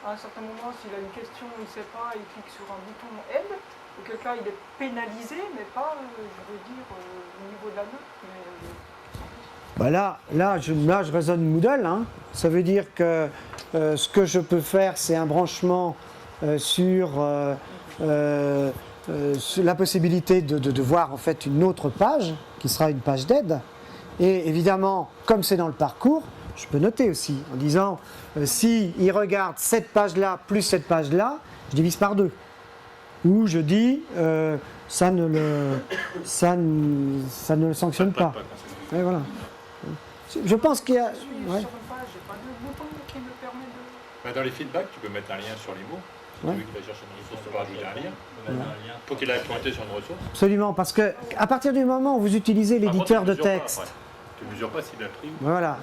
à un certain moment, s'il a une question, il ne sait pas, il clique sur un bouton aide, auquel cas il est pénalisé, mais pas, je veux dire, au niveau de la note. Bah là, je raisonne Moodle. Hein. Ça veut dire que ce que je peux faire, c'est un branchement sur la possibilité de voir en fait une autre page, qui sera une page d'aide. Et évidemment, comme c'est dans le parcours, je peux noter aussi, en disant, si il regarde cette page-là plus cette page-là, je divise par 2. Ou je dis, ça ne le sanctionne pas. Et voilà. Je pense qu'il y a... Je suis Ouais. sur une page, j'ai pas de bouton qui me permet de... Bah, dans les feedbacks, tu peux mettre un lien sur les mots. Ouais. Celui qui va chercher une ressource, tu peux rajouter un lien. Faut qu'il aille pointer sur une ressource. Absolument, parce que à partir du moment où vous utilisez Par contre, l'éditeur tu de mesures pas texte, après. Tu mesures pas s'il a pris ou voilà.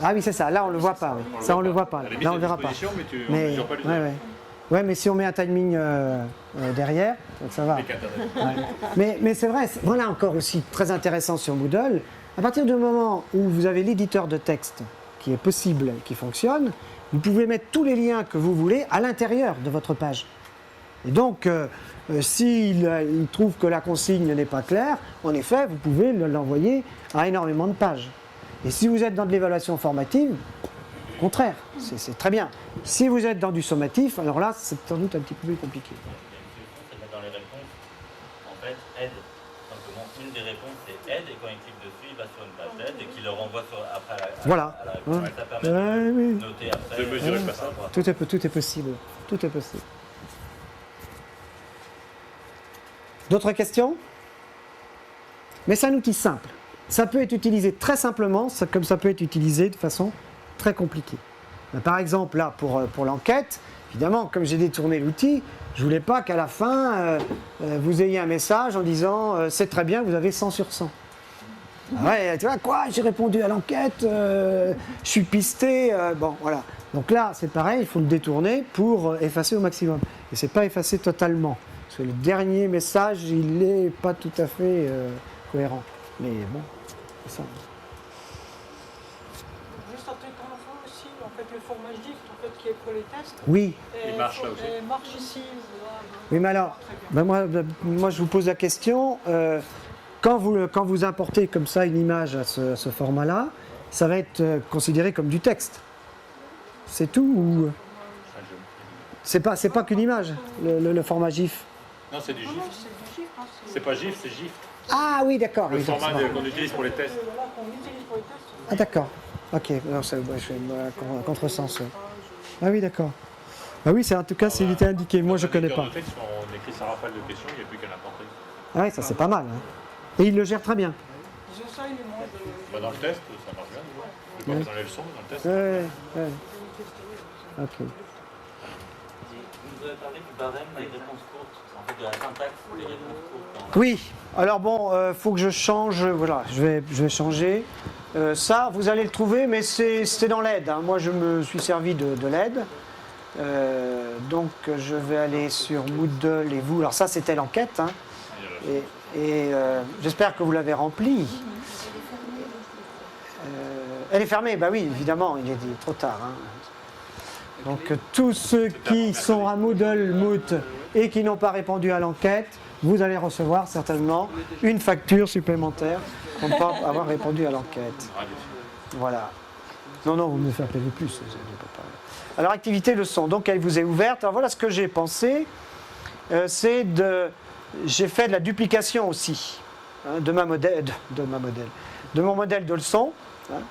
Ah oui, c'est ça. Là, on le voit pas. Oui. Ça, on le voit pas. À la limite, Là, on c'est le à verra pas. disposition, mais tu Mais mesures pas l'usage. ouais, mais si on met un timing derrière, donc ça va. Avec Internet. Ouais. Mais c'est vrai. Voilà encore aussi très intéressant sur Moodle. À partir du moment où vous avez l'éditeur de texte qui est possible, qui fonctionne, vous pouvez mettre tous les liens que vous voulez à l'intérieur de votre page. Et donc, s'il trouve que la consigne n'est pas claire, en effet, vous pouvez l'envoyer à énormément de pages. Et si vous êtes dans de l'évaluation formative, au contraire, c'est très bien. Si vous êtes dans du sommatif, alors là, c'est sans doute un petit peu plus compliqué. C'est de mettre dans les réponses, en fait, aide. Simplement, une des réponses, c'est aide, et quand il clique dessus, il va sur une page d'aide et qu'il le renvoie après à Voilà. la réponse. Ouais. Ça permet Oui. de noter après. De mesurer le passage. Tout est possible. Tout est possible. D'autres questions? Mais c'est un outil simple. Ça peut être utilisé très simplement, comme ça peut être utilisé de façon très compliquée. Par exemple, là, pour l'enquête, évidemment, comme j'ai détourné l'outil, je ne voulais pas qu'à la fin, vous ayez un message en disant c'est très bien, vous avez 100 sur 100. Ah ouais, tu vois quoi, j'ai répondu à l'enquête, je suis pisté, bon, voilà. Donc là, c'est pareil, il faut le détourner pour effacer au maximum. Et c'est pas effacé totalement. Parce que le dernier message, il n'est pas tout à fait cohérent. Mais bon, c'est ça. Juste un truc en info aussi, en fait, le format GIF, en fait, qui est pour les tests. Oui, Il marche là aussi. Marche ici. oui, mais alors, moi je vous pose la question, quand vous importez comme ça une image à ce format-là, ça va être considéré comme du texte. C'est tout ou c'est pas qu'une image, le format GIF? Non, c'est du GIF. C'est du GIF, hein, C'est pas GIF, c'est GIF. Ah oui, d'accord. Le oui, format c'est bon. qu'on utilise pour les tests. Voilà, qu'on utilise pour les tests. Ah d'accord. Ok, non, je fais un contresens. Ouais. Ah oui, d'accord. Ah oui, en tout cas, il était indiqué. Moi, je connais pas. Dans le texte, on écrit sa rafale de questions, il n'y a plus qu'à l'importer. Ah oui, ça c'est pas mal. Hein. Et il le gère très bien. Ils ont ça, ils les montrent. Bah, dans le test, ça marche bien. Je vais pas besoin les leçons, dans le test. Ouais. Ok. Vous avez parlé du barème des réponses courtes, en fait de la syntaxe pour les réponses courtes. Oui. Alors bon, faut que je change. Voilà, je vais changer. Ça, vous allez le trouver, mais c'est dans l'aide. Hein. Moi, je me suis servi de l'aide. Donc, je vais aller sur Moodle et vous. Alors ça, c'était l'enquête. Hein. Et j'espère que vous l'avez remplie. Elle est fermée, bah oui, évidemment, il est trop tard. Hein. Donc tous ceux qui sont à Moodle Moot et qui n'ont pas répondu à l'enquête, vous allez recevoir certainement une facture supplémentaire pour ne pas avoir répondu à l'enquête. Voilà. Non, vous me faites payer plus. Alors, activité leçon, donc elle vous est ouverte. Alors voilà ce que j'ai pensé. J'ai fait de la duplication aussi hein, de mon modèle de leçon. Hein.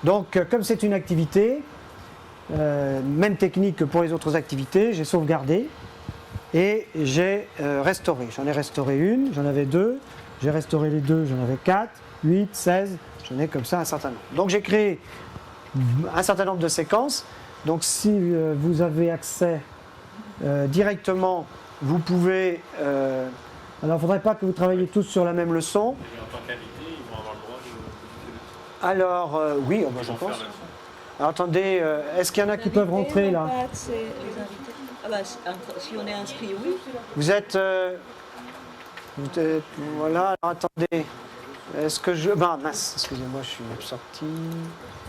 Donc, comme c'est une activité, même technique que pour les autres activités, j'ai sauvegardé et j'ai restauré. J'en ai restauré une, j'en avais deux, j'ai restauré les deux, j'en avais 4, 8, 16, j'en ai comme ça un certain nombre. Donc j'ai créé un certain nombre de séquences. Donc si vous avez accès directement, vous pouvez... alors il ne faudrait pas que vous travailliez tous sur la même leçon. Et en tant qu'invité, ils vont avoir le droit de... Alors oui, je pense. Alors, attendez, est-ce qu'il y en a qui peuvent rentrer là? Ah bah, si on est inscrit, oui. Vous êtes voilà, alors attendez. Est-ce que je... mince, excusez-moi, je suis sorti.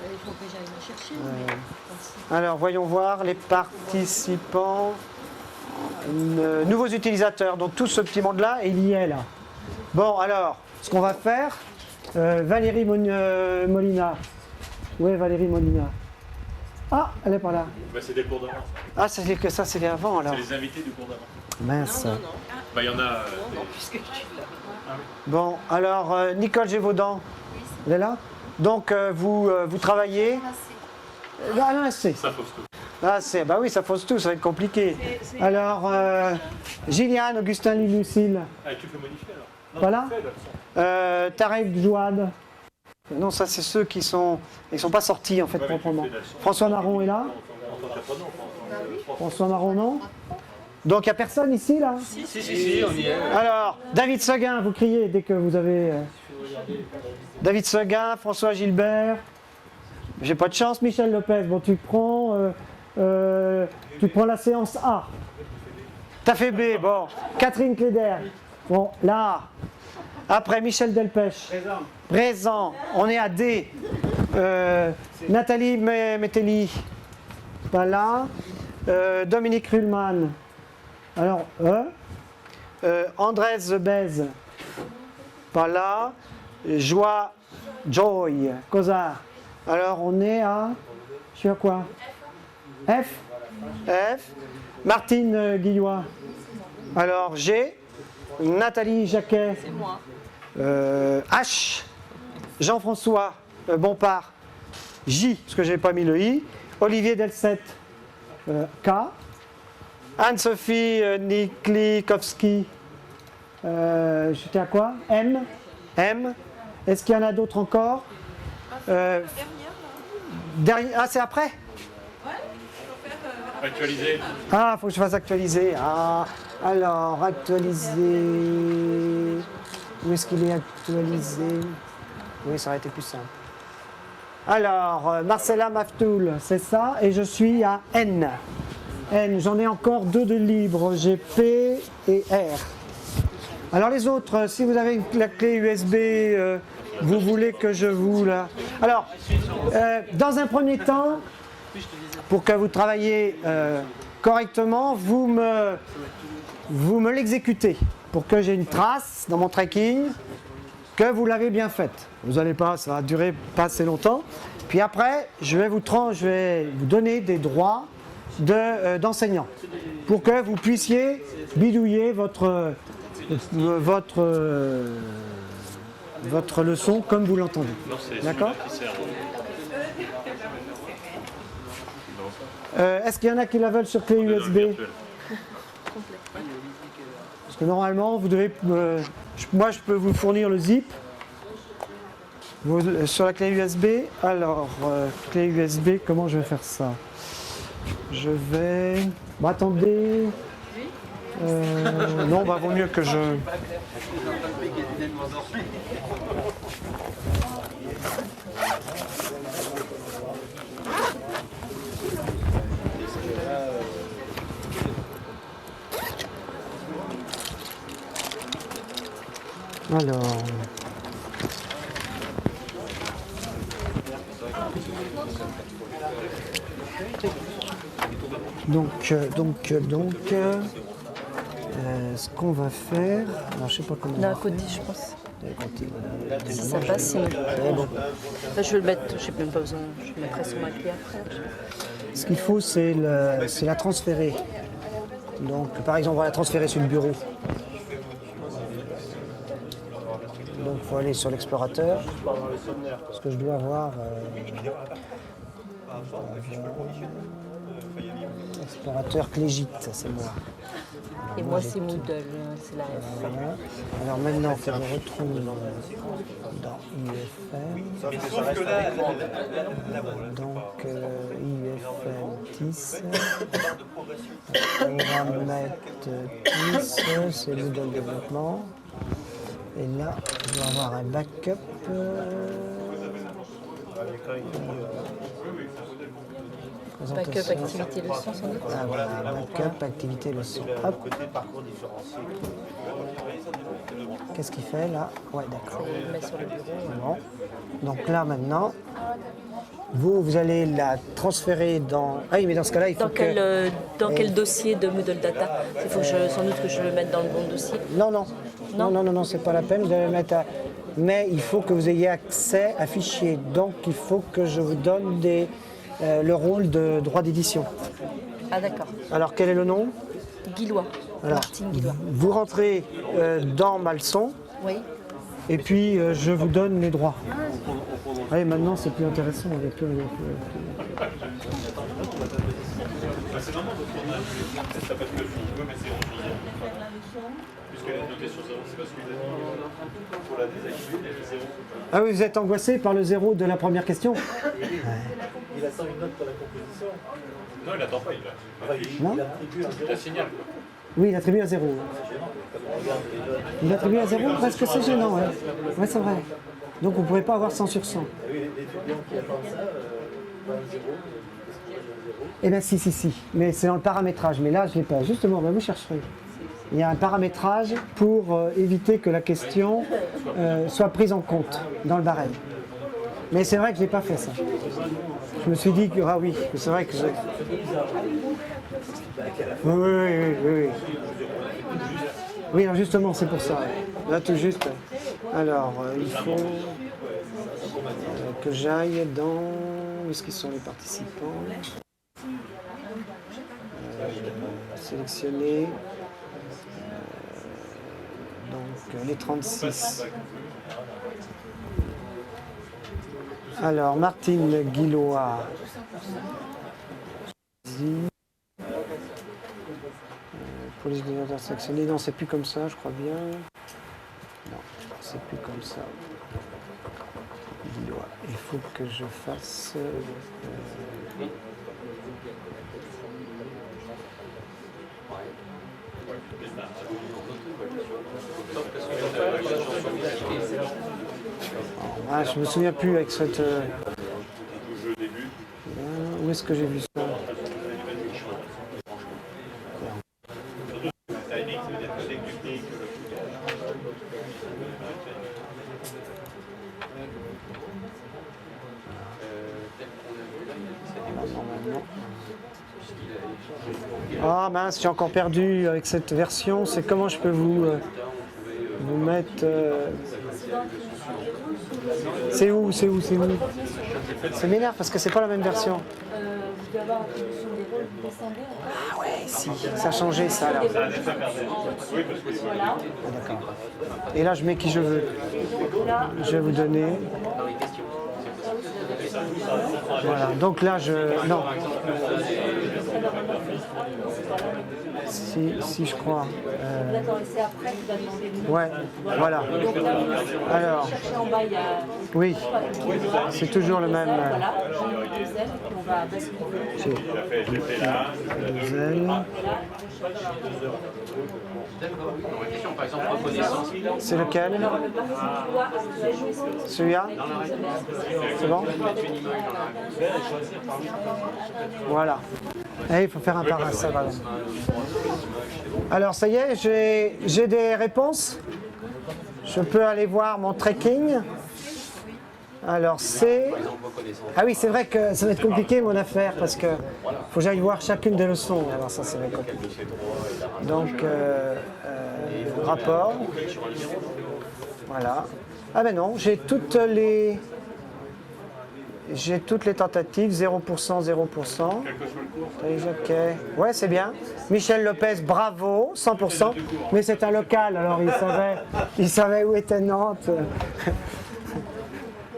Il faut que j'aille me chercher. Alors, voyons voir les participants. Nouveaux utilisateurs, donc tout ce petit monde-là, il y est là. Bon, alors, ce qu'on va faire, Valérie Molina. Où est Valérie Molina? Ah, elle est pas là. Bah, c'est des cours d'avant. Ah, c'est que ça, c'est avant alors. C'est les invités du cours d'avant. Mince. Bah, il y en a. Non, puisque je suis là. Bon, alors, Nicole Gévaudan, elle est là? Donc, vous travaillez. Ah non, c'est. Ça fausse tout. Ah, c'est. Bah oui, ça fausse tout, ça va être compliqué. Alors, Gilliane, Augustin, Lucille. Ah, tu peux modifier alors. Non, Voilà. tu fais, là, Tarek Jouad. Non, ça, c'est ceux qui sont. Ils sont pas sortis, en fait, proprement. François Marron est là. François Marron, non. Donc, il n'y a personne ici, là? Si, on y est. Alors, David Seguin, vous criez dès que vous avez. David Seguin, François Gilbert. J'ai pas de chance, Michel Lopez. Bon, tu prends la séance A. T'as fait B, bon. Catherine Cléder. Bon, là. Après, Michel Delpech. Présent. On est à D. Nathalie Metelli. Pas là. Dominique Ruhlmann. Alors, Andrés Zebez. Pas là. Joy. Cosard. Alors, on est à. Je suis à quoi? F. F. Martine Guillois. Alors, G. Nathalie Jacquet. C'est moi. H. Jean-François Bompard. J, parce que je n'ai pas mis le I. Olivier Delcet. K. Anne-Sophie Niklikowski. J'étais à quoi? M. M. Est-ce qu'il y en a d'autres encore? Ah, c'est après? Actualiser. Ah, il faut que je fasse actualiser. Ah, alors, actualiser. Où est-ce qu'il est actualisé? Oui, ça aurait été plus simple. Alors, Marcella Maftoul, c'est ça, et je suis à N. N, j'en ai encore 2 de libres, j'ai P et R. Alors les autres, si vous avez la clé USB, vous voulez que je vous la... Alors, dans un premier temps, pour que vous travailliez correctement, vous me l'exécutez pour que j'ai une trace dans mon tracking que vous l'avez bien faite. Vous n'allez pas, ça va durer pas assez longtemps. Puis après, je vais vous donner des droits d'enseignant pour que vous puissiez bidouiller votre leçon comme vous l'entendez. D'accord? Est-ce qu'il y en a qui la veulent sur clé USB? Parce que normalement, vous devez. Moi, je peux vous fournir le zip sur la clé USB. Alors, clé USB, comment je vais faire ça? Je vais. Bah, attendez. Non, bah, vaut mieux que je. Alors. Ce qu'on va faire, alors je sais pas comment. D'un côté, je pense. Si ça passe, c'est bon. Là, je vais le mettre, je n'ai même pas besoin, je le mettrai sur ma clé après. Ce qu'il faut, c'est la transférer. Donc, par exemple, on va la transférer sur le bureau. Donc, il faut aller sur l'explorateur. Parce que je dois avoir. Explorateur Clégit, c'est moi. Et moi, c'est Moodle, c'est la F. Voilà. Alors maintenant, il faut que je retrouve dans IUFM. Donc, IUFM 10. On va mettre 10, c'est Moodle développement. Et là, je dois avoir un backup. Backup, activité, leçon, sans doute. Ah, voilà, backup, activité, leçon. Hop. Qu'est-ce qu'il fait là? Ouais, d'accord. Il le met sur le bureau. Bon. Donc là maintenant, vous allez la transférer dans. Ah oui, mais dans ce cas-là, il faut Dans quel dossier de Moodle Data? Il faut sans doute que je le mette dans le bon dossier. Non, c'est pas la peine. Vous allez le mettre Mais il faut que vous ayez accès à fichiers. Donc il faut que je vous donne le rôle de droit d'édition. Ah d'accord. Alors quel est le nom? Guillois. Martine Guillois. Vous rentrez dans ma leçon. Oui. Et puis je vous donne les droits. Oui, maintenant c'est plus intéressant avec C'est normal parce qu'on a ça passe que sur jeu, mais c'est en puisqu'elle est notée sur 0, c'est parce qu'il faut la désactiver, elle est 0. Ah oui, vous êtes angoissé par le 0 de la première question? Il attend une note pour la composition. Non, il n'attend pas, il a. Non? Il a signal. Oui, il attribue à 0. Il attribue à 0, presque c'est gênant. Ouais, ouais c'est vrai. Donc vous ne pourrez pas avoir 100 sur 100. Oui, l'étudiant qui attend ça, pas un 0, Eh bien si. Mais c'est dans le paramétrage. Mais là, je ne l'ai pas. Justement, vous chercherez. Il y a un paramétrage pour éviter que la question soit prise en compte dans le barème. Mais c'est vrai que je n'ai pas fait ça. Je me suis dit que, ah oui, c'est vrai que j'ai... Oui. Oui, alors justement, c'est pour ça. Là, tout juste. Alors, il faut que j'aille dans... Où est-ce qu'ils sont les participants? Sélectionner. Donc, les 36. Alors, Martine Guillois. Police des ordres sélectionnés. Non, c'est plus comme ça, je crois bien. Non, c'est plus comme ça. Guillois. Il faut que je fasse. Ah, je me souviens plus avec cette. Où est-ce que j'ai vu ça? Ah mince, j'ai encore perdu avec cette version. C'est comment je peux vous mettre. C'est où? Ça m'énerve parce que c'est pas la même version. Ah ouais, si, ça a changé ça là. Ah, d'accord. Et là je mets qui je veux. Je vais vous donner. Voilà, donc là non. Si je crois. D'accord, et c'est après qu'il va demander le nom. Ouais, voilà. Donc là, Alors, chercher en bas, il y a... oui, c'est toujours le même. Voilà, j'ai deux ailes, puis on va basculer. C'est lequel? Celui-là? C'est bon? Voilà. Et il faut faire un par un, ça va. Alors ça y est, j'ai des réponses. Je peux aller voir mon tracking. Alors c'est... Ah oui, c'est vrai que ça va être compliqué mon affaire parce que faut que j'aille voir chacune des leçons. Alors ça va être compliqué. Donc, rapport. Voilà. Ah ben non, j'ai toutes les tentatives, 0%, 0%. Ok. Ouais, c'est bien. Michel Lopez, bravo, 100%. Mais c'est un local, alors il savait où était Nantes.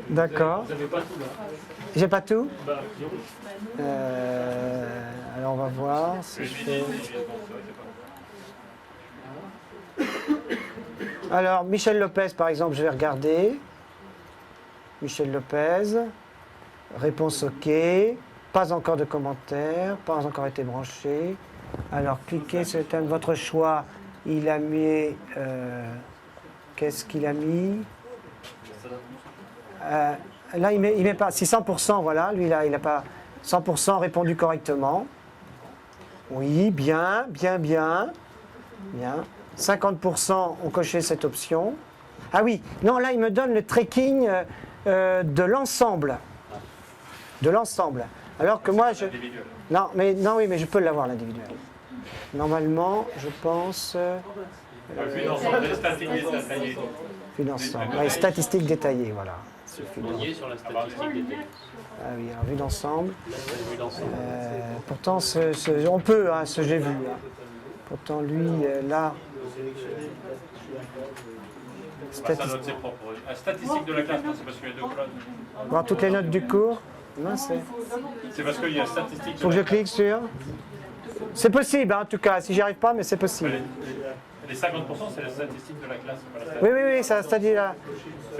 D'accord. J'ai pas tout? Alors on va voir si je fais... Alors Michel Lopez par exemple, je vais regarder. Michel Lopez, réponse OK, pas encore de commentaires, pas encore été branché. Alors cliquez sur le thème de votre choix, il a mis... qu'est-ce qu'il a mis? Là, il met pas 600%, voilà. Lui, là, il n'a pas 100% répondu correctement. Oui, bien, bien, bien. Bien. 50% ont coché cette option. Ah oui, non, là, il me donne le tracking de l'ensemble. De l'ensemble. Alors que moi, je... Non, oui, mais je peux l'avoir, l'individuel. Normalement, je pense... Vue d'ensemble, les statistiques détaillées. Vue d'ensemble. Ouais, statistiques détaillées, voilà. On y est sur la statistique détaillée. Ah oui, alors vue d'ensemble. Vue d'ensemble. Pourtant, on peut, hein, ce j'ai vu. Hein. Pourtant, lui, là... Sa note, c'est propre. La statistique de la classe, non, c'est parce qu'il y a deux colonnes. Voir toutes les notes du cours. Mince. C'est parce qu'il y a statistique. Faut que je clique sur... C'est possible, hein, en tout cas. Si j'y arrive pas, mais c'est possible. Les 50%, c'est la statistique de la classe. C'est pas la statistique. Oui, ça c'est-à-dire là.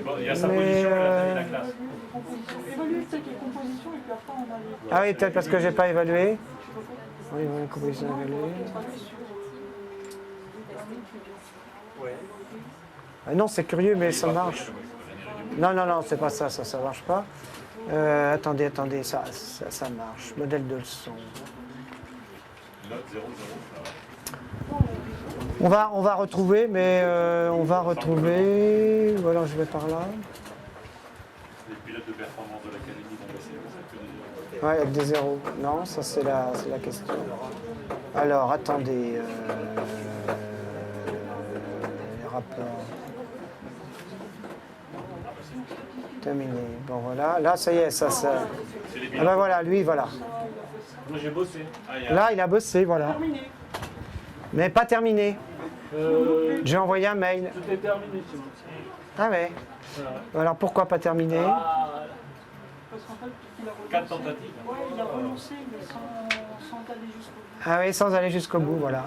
Bon, il y a sa position et la taille de la classe. Évaluer peut-être les compositions et puis après on a les... Ah oui, peut-être parce que j'ai pas évalué. Oui, la composition évaluée. Ah non, c'est curieux, mais ça marche. Non, c'est pas ça, ça marche pas. Attendez, ça marche. Modèle de leçon. Note 0, 0. On va retrouver, mais on va retrouver. Ou alors je vais par là. Les pilotes de performance de l'académie vont passer comme ça. Ouais, avec des zéros. Non, ça c'est la question. Alors, attendez. Les rapports. Terminé. Bon, voilà. Là, ça y est, ça. Ah ben voilà, lui, voilà. Moi, j'ai bossé. Là, il a bossé, voilà. Mais pas terminé. J'ai envoyé un mail. Tout est terminé, c'est bon. Ah ouais. Alors pourquoi pas terminé? Parce qu'en fait, il a renoncé. 4 tentatives. Ouais, il a renoncé, mais sans aller jusqu'au bout. Ah oui, sans aller jusqu'au bout, voilà.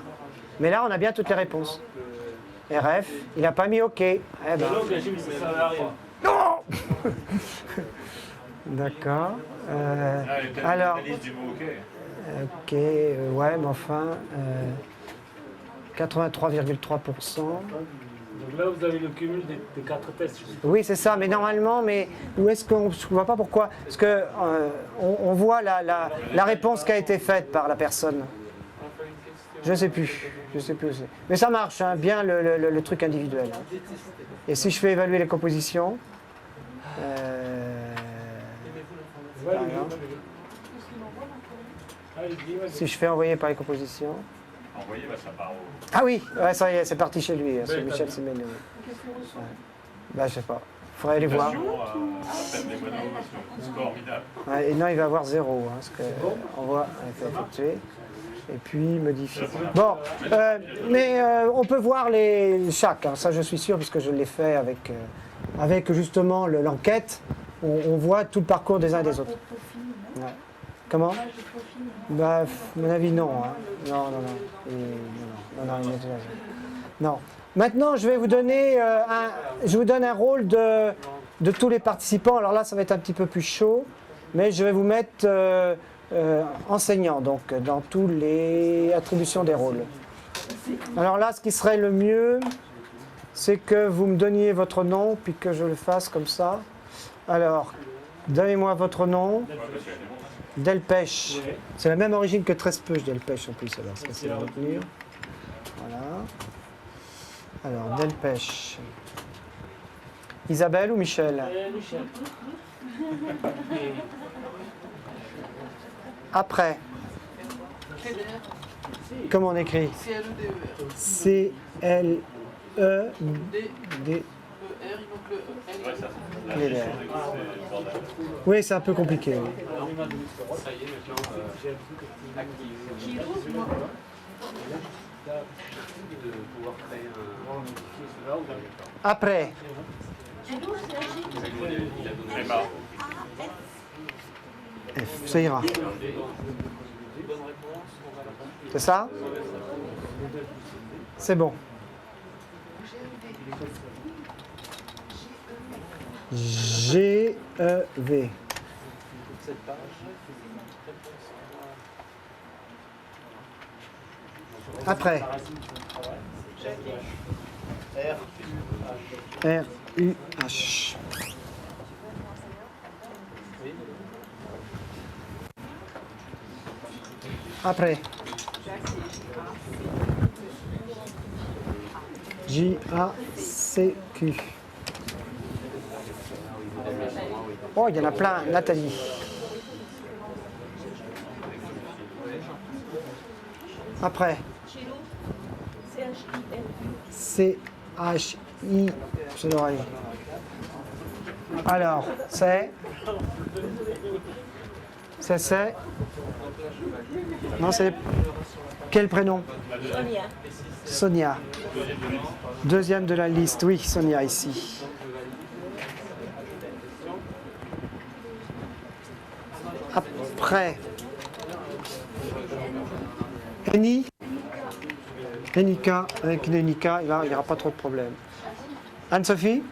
Mais là, on a bien toutes les réponses. RF, il n'a pas mis OK. Eh ben. Donc, la gym, ça sert à rien. Non. D'accord. Alors. OK, ouais, mais enfin. 83,3%. Donc là, vous avez le cumul des 4 tests. Oui, c'est ça, mais normalement, où est-ce qu'on ne voit pas pourquoi? Parce que on voit la réponse qui a été faite par la personne. Je ne sais plus. Aussi. Mais ça marche, hein, bien le truc individuel. Et si je fais évaluer les compositions, si je fais envoyer par les compositions. Envoyer, ça part au... Ah oui, ouais, ça y est, c'est parti chez lui, c'est Michel Semenou. Ouais. Bah, je sais pas, il faudrait aller voir. Ouais, et non, il va avoir 0, hein, parce qu'on voit effectuer. Et puis modifier. Bon, mais on peut voir chaque, hein, ça je suis sûr, puisque je l'ai fait avec justement l'enquête. On voit tout le parcours des uns et des autres. Ouais. Comment? Bah, à mon avis, non. Hein. Non. Non. Maintenant, je vais vous donner un rôle de tous les participants. Alors là, ça va être un petit peu plus chaud, mais je vais vous mettre enseignant, donc dans toutes les attributions des rôles. Alors là, ce qui serait le mieux, c'est que vous me donniez votre nom, puis que je le fasse comme ça. Alors, donnez-moi votre nom. Delpech. C'est la même origine que Trespeuch, Delpech en plus, alors c'est facile à retenir. Voilà. Alors, Delpech. Isabelle ou Michel? Michel. Après. Comment on écrit? C-L-E-D. Oui, c'est un peu compliqué. Oui. Ça y est, maintenant, de pouvoir créer un... Après. F, ça ira. C'est ça? C'est bon. G-E-V. Après. R-U-H. Après. J-A-C-Q. Oh, il y en a plein. Nathalie. Après. C-H-I. C'est l'oreille. Alors, c'est. Non, c'est. Quel prénom? Sonia. Sonia. Deuxième de la liste. Oui, Sonia ici. Après. Eni. Enika. Avec Enika, il n'y aura pas trop de problèmes. Anne-Sophie?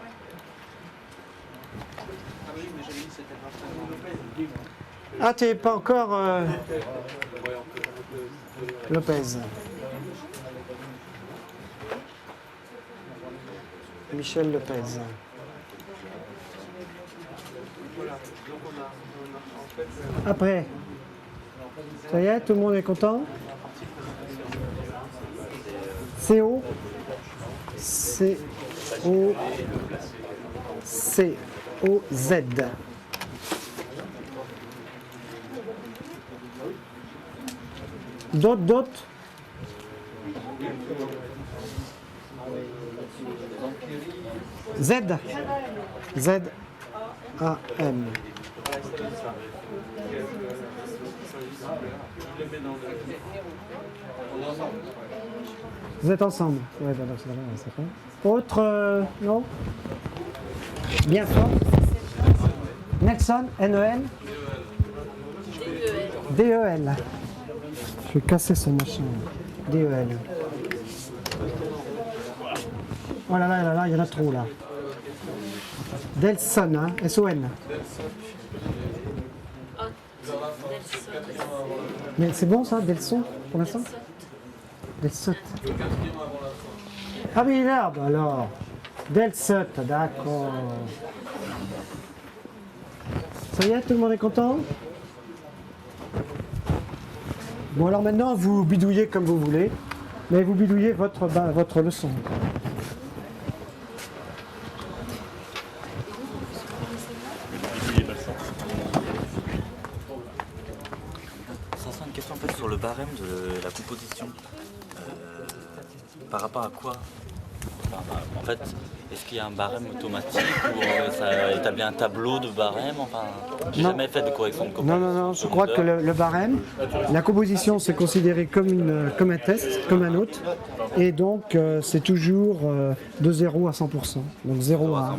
Ah, tu n'es pas encore Lopez. Michel Lopez. Après. Ça y est, tout le monde est content? CO. C-O-Z. D'autres? Z. Z-A-M. Vous êtes ensemble? Oui, c'est bon. Autre, non? Bien fort. Nelson, N-E-N? D-E-L. Je vais casser son machin. D-E-L. Oh là là, il y en a trop là. Delson, hein? S-O-N. Mais c'est bon ça, Delson, pour l'instant? Delsot. Ah oui, l'herbe alors. Delsot, d'accord. Ça y est, tout le monde est content? Bon alors maintenant, vous bidouillez comme vous voulez, mais vous bidouillez votre leçon. Une question en fait sur le barème de la composition. Par rapport à quoi? En fait, est-ce qu'il y a un barème automatique ou ça établit un tableau de barème? Enfin, j'ai jamais fait de correction de composition. Non, je crois que le barème, la composition c'est considéré comme un test, comme un autre, et donc c'est toujours de 0 à 100%. Donc 0 à 1.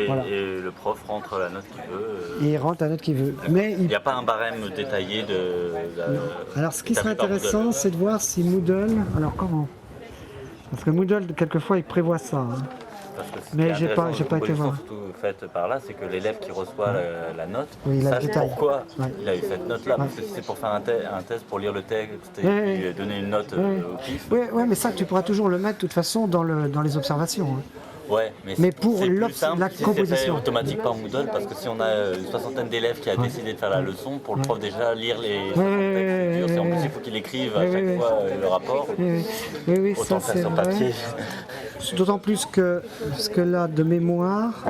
Voilà. Et le prof rentre la note qu'il veut. Et il rentre la note qu'il veut. Mais il n'y a pas un barème détaillé de. Alors ce qui serait intéressant, c'est de voir si Moodle. Alors comment? Parce que Moodle, quelquefois, il prévoit ça. Hein. Mais j'ai pas été voir. Surtout fait par là, c'est que l'élève qui reçoit la note sache pourquoi il a eu cette note-là. Parce que si c'est pour faire un test, pour lire le texte et puis donner une note au pif. Oui, mais ça, tu pourras toujours le mettre de toute façon dans les observations. Hein. Ouais, mais pour la composition. C'est automatique par Moodle parce que si on a une soixantaine d'élèves qui a décidé de faire la leçon, pour le prof déjà lire les textes, en plus il faut qu'il écrive à chaque fois le rapport. Oui, autant ça faire sur papier. D'autant plus que, parce que là, de mémoire,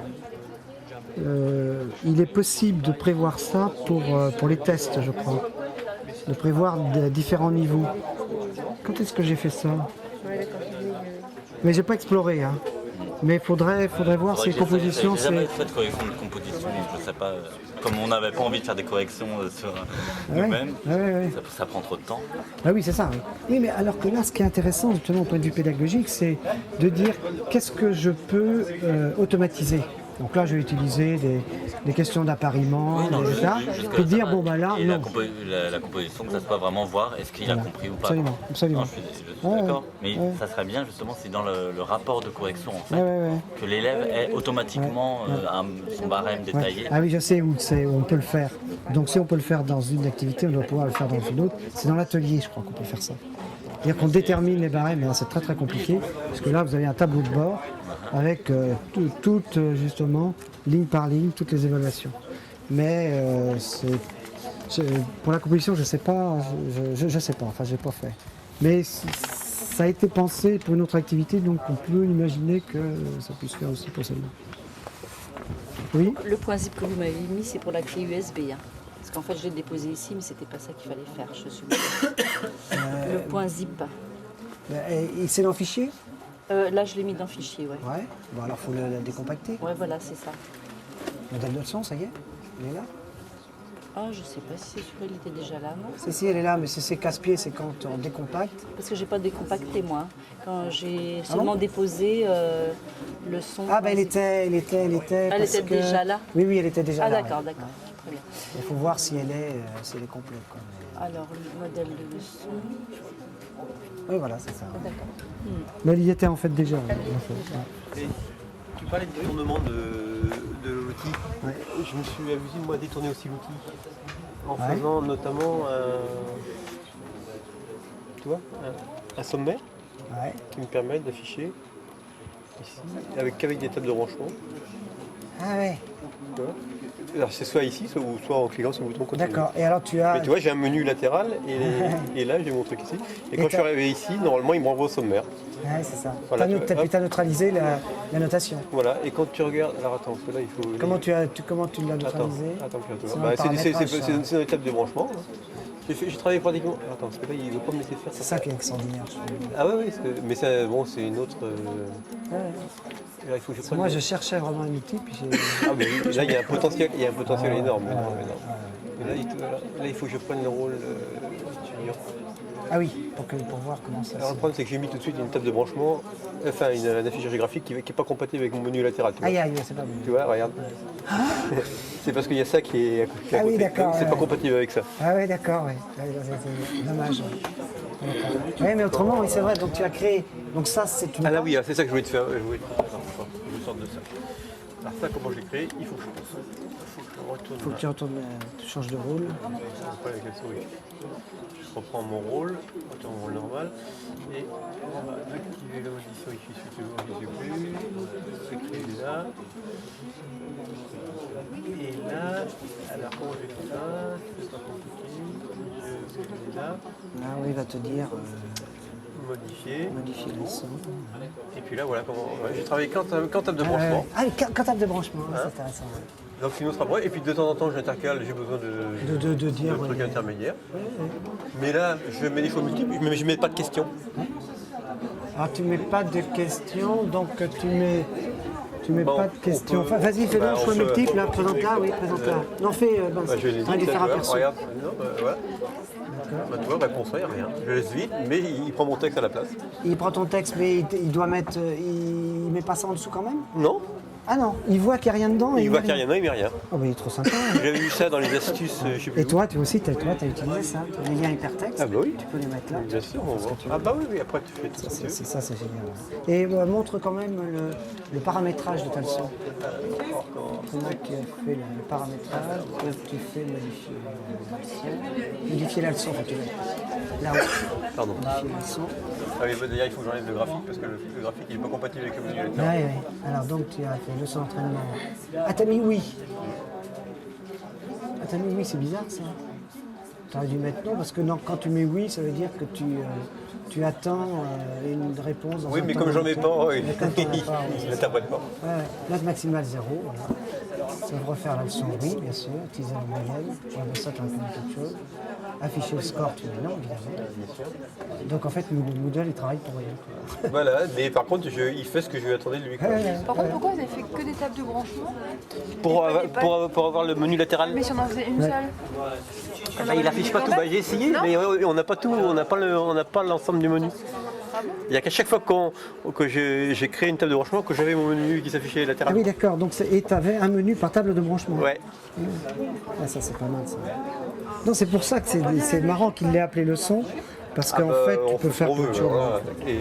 il est possible de prévoir ça pour les tests, je crois. De prévoir différents niveaux. Quand est-ce que j'ai fait ça? Mais j'ai pas exploré, hein. Mais il faudrait voir si les compositions... J'ai jamais fait de correction de composition, je sais pas. Comme on n'avait pas envie de faire des corrections sur nous-mêmes, ça prend trop de temps. Ah oui, c'est ça. Oui, mais alors que là, ce qui est intéressant, justement, au point de vue pédagogique, c'est de dire qu'est-ce que je peux automatiser. Donc là, je vais utiliser des questions d'appariement, et dire, bon, bah là, et non. La composition, que ça soit vraiment voir est-ce qu'il a compris ou pas. Absolument. Non, je suis d'accord. Mais ça serait bien, justement, si dans le rapport de correction, en fait, que l'élève ait automatiquement son barème détaillé. Ah oui, je sais où on peut le faire. Donc si on peut le faire dans une activité, on doit pouvoir le faire dans une autre. C'est dans l'atelier, je crois qu'on peut faire ça. C'est-à-dire qu'on détermine les barèmes, c'est très très compliqué, parce que là, vous avez un tableau de bord avec toutes, justement, ligne par ligne, toutes les évaluations. Mais Pour la composition, je sais pas, je sais pas, enfin j'ai pas fait. Mais ça a été pensé pour une autre activité, donc on peut imaginer que ça puisse faire aussi pour celle-là. Oui. Le point zip que vous m'avez mis, c'est pour la clé USB. Hein. Parce qu'en fait, je l'ai déposé ici, mais c'était pas ça qu'il fallait faire. Je suis le point zip. Et c'est dans le fichier? Là, je l'ai mis dans le fichier, ouais. Ouais. Bon, alors il faut le décompacter. Ouais, voilà, c'est ça. Modèle de leçon, ça y est? Elle est là? Ah, je sais pas si celui-là, il était déjà là, non? Si, elle est là, mais c'est casse-pied, c'est quand on décompacte. Parce que j'ai pas décompacté, moi. Quand j'ai seulement déposé le son. Ah, ben elle était. Elle était déjà là? Oui, elle était déjà là. Ah, d'accord, ouais. d'accord. Très bien. Il faut voir si elle est complète. Quoi. Alors, le modèle de leçon. Oui, voilà, c'est ça. Ah, d'accord. Mais elle y était en fait déjà. Ouais. Et tu parlais de détournement de l'outil. Ouais. Je me suis amusé moi à détourner aussi l'outil en Ouais. faisant notamment un sommaire Ouais. qui me permet d'afficher ici qu'avec des tables de branchement. Ah ouais. Tu vois. Alors c'est soit ici, soit en cliquant sur le bouton continue. D'accord. Et alors tu as. Mais tu vois, j'ai un menu latéral et là j'ai mon truc ici. Et quand je suis arrivé ici, normalement il me renvoie au sommaire. Ouais, c'est ça. Voilà, Puis tu as neutralisé la notation. Voilà, et quand tu regardes. Alors attends, parce que là il faut. Comment tu l'as neutralisé? Attends. C'est Bah, un paramétrage, c'est une étape de branchement. J'ai travaillé pratiquement. Attends, parce que là il ne veut pas me laisser faire C'est ça qui est extraordinaire. Ah oui, mais ça, bon, c'est une autre. Là, il faut que je prenne Moi, je cherchais vraiment un outil, puis j'ai. Ah, mais là, il y a un potentiel énorme. Et là, il faut que je prenne le rôle étudiant. Ah oui, pour voir comment ça se... Alors, le problème, c'est que j'ai mis tout de suite une table de branchement, enfin, un affichage graphique qui n'est pas compatible avec mon menu latéral. Tu vois. Aïe, c'est pas bon. Tu vois, regarde. C'est parce qu'il y a ça qui est à côté. Ah oui, d'accord. C'est pas compatible avec ça. Ah oui, d'accord, oui. C'est dommage. Oui, mais autrement, oui, c'est vrai, donc tu as créé. Donc ça, c'est une. Ah là, oui, c'est ça que je voulais te faire. Je sorte de ça. Alors, ça, comment je l'ai créé? Il faut que je retourne. Il faut que tu retournes, tu changes de rôle. Pas avec la souris. Je reprends mon rôle normal et on va activer la modification ici si tu veux, c'est créé là. Et là, alors comment je fais ça? C'est pas compliqué. Je vais là. Là, oui, il va te dire modifier le son. Et puis là, voilà comment. Ouais, j'ai travaillé qu'en table de branchement. Ah, quand table de branchement, c'est intéressant. Donc c'est une autre approche. Et puis de temps en temps, j'intercale, j'ai besoin de dire trucs intermédiaires. Mais là, je mets des choix multiples, mais je ne mets pas de questions. Alors tu mets pas de questions, donc tu mets pas de questions. Enfin, vas-y, fais donc choix multiples, là, présente-la, oui, présente-la. Non, fais, je vais les faire aperçu. Regarde, voilà. Bah, tu vois, réponse, il n'y a rien. Je laisse vite, mais il prend mon texte à la place. Il prend ton texte, mais il doit mettre. Il met pas ça en dessous quand même? Non. Ah non, il voit qu'il n'y a rien dedans. Il voit qu'il n'y a rien dedans, il met rien. Oh, bah il est trop sympa. J'avais vu ça dans les astuces, je sais plus. Et toi, tu aussi, tu as utilisé ça, les liens hypertextes. Ah bah oui. Tu peux les mettre là. Bien sûr, on voit. Ah bah oui, après tu fais tout ça. Ça, c'est génial. Et montre quand même le paramétrage de ta leçon. Comment tu as fait le paramétrage, tu fais modifier la leçon. Là-haut. Pardon. Modifier la leçon. Ah oui, d'ailleurs, il faut que j'enlève le graphique parce que le graphique il n'est pas compatible avec le menu latéral. Oui. Alors donc tu as fait leçon d'entraînement. Ah, t'as mis oui. Ah, t'as mis oui, c'est bizarre ça. Tu aurais dû mettre non parce que non, quand tu mets oui, ça veut dire que tu attends une réponse. Oui, mais comme j'en mets pas, oui. Il n'interprète pas. Note maximale 0. Voilà. Ça va refaire la leçon oui, bien sûr. Utiliser la moyenne. Pour ça, tu aurais pu mettre quelque chose. Afficher le score, tu dis non, évidemment. Donc en fait, Moodle, il travaille pour rien. Voilà, mais par contre, il fait ce que je lui attendais de lui. Par contre, pourquoi vous avez fait que des tables de branchement? Pour avoir le menu latéral. Mais si on en faisait une seule. Bah, il affiche pas tout. Bah, j'ai essayé, mais on n'a pas tout, on n'a pas l'ensemble du menu. Il n'y a qu'à chaque fois que j'ai créé une table de branchement que j'avais mon menu qui s'affichait latéralement. Ah oui, d'accord. Donc et tu avais un menu par table de branchement. Ouais. Ah, ça c'est pas mal ça. Non, c'est pour ça que c'est marrant qu'il l'ait appelé leçon, parce qu'en fait tu peux faire plein de choses. Et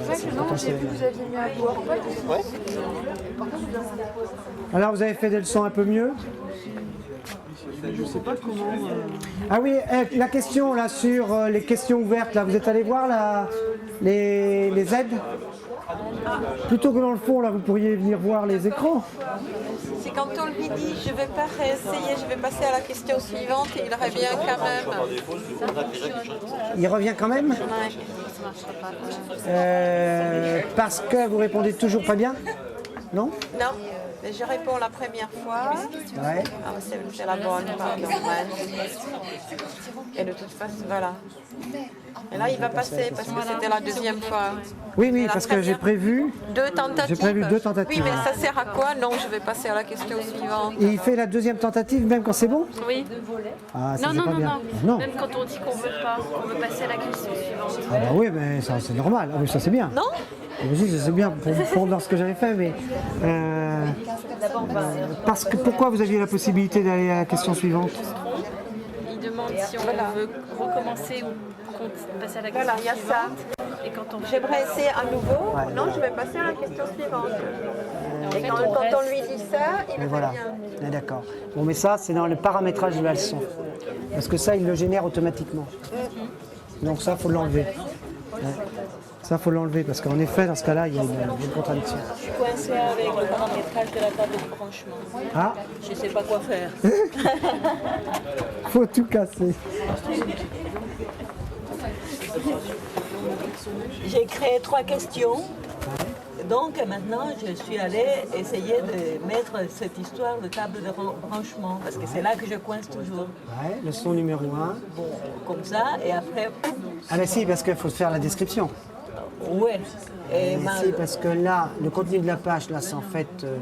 c'est vrai que non, j'ai vu que vous aviez mis un PowerPoint. Ouais. Par contre, Alors vous avez fait des leçons un peu mieux? Je sais pas comment. Ah oui, la question là sur les questions ouvertes, là, vous êtes allé voir les aides? Plutôt que dans le fond, là, vous pourriez venir voir les écrans. C'est quand on lui dit je vais pas réessayer, je vais passer à la question suivante et il revient quand même. Il revient quand même? Parce que vous répondez toujours pas bien? Non? Non, mais je réponds la première fois. Ouais. Ah, c'est la bonne, pardon. Ouais. Et de toute façon, voilà. Et là, il va passer parce que c'était la deuxième fois. Oui, oui, La parce que j'ai première. prévu. Deux tentatives. J'ai prévu 2 tentatives. Oui, mais ça sert à quoi? Non, je vais passer à la question suivante. Et il fait la deuxième tentative même quand c'est bon? Oui. Ah, ça Non, c'est non, pas non, bien. non. Même quand on dit qu'on veut pas, on veut passer à la question suivante. Ah bah oui, mais ça c'est normal. Ah oui, ça c'est bien. Non? Oui, ça c'est bien pour dans ce que j'avais fait, mais parce que pourquoi vous aviez la possibilité d'aller à la question suivante? Il demande si on veut recommencer ou passer à la question Voilà, il y a ça. suivante. Et quand on J'aimerais essayer à nouveau. Ouais. Non, je vais passer à la question suivante. en Et fait, quand on lui dit ça, il Et voilà. revient. Ah, d'accord. Bon, mais ça c'est dans le paramétrage de la leçon, parce que ça il le génère automatiquement. Donc ça faut l'enlever. Ouais. Ça faut l'enlever parce qu'en effet dans ce cas-là il y a une contradiction. Je suis coincée avec le paramétrage de la table de branchement. Ah, Je ne sais pas quoi faire. faut tout casser. J'ai créé 3 questions. Donc maintenant, je suis allée essayer de mettre cette histoire de table de branchement, parce que c'est là que je coince toujours. Ouais, leçon numéro 1. Bon, comme ça, et après, Ah mais si, parce qu'il faut faire la description. ouais. Et Mais si, parce que là, le contenu de la page, là, c'est en fait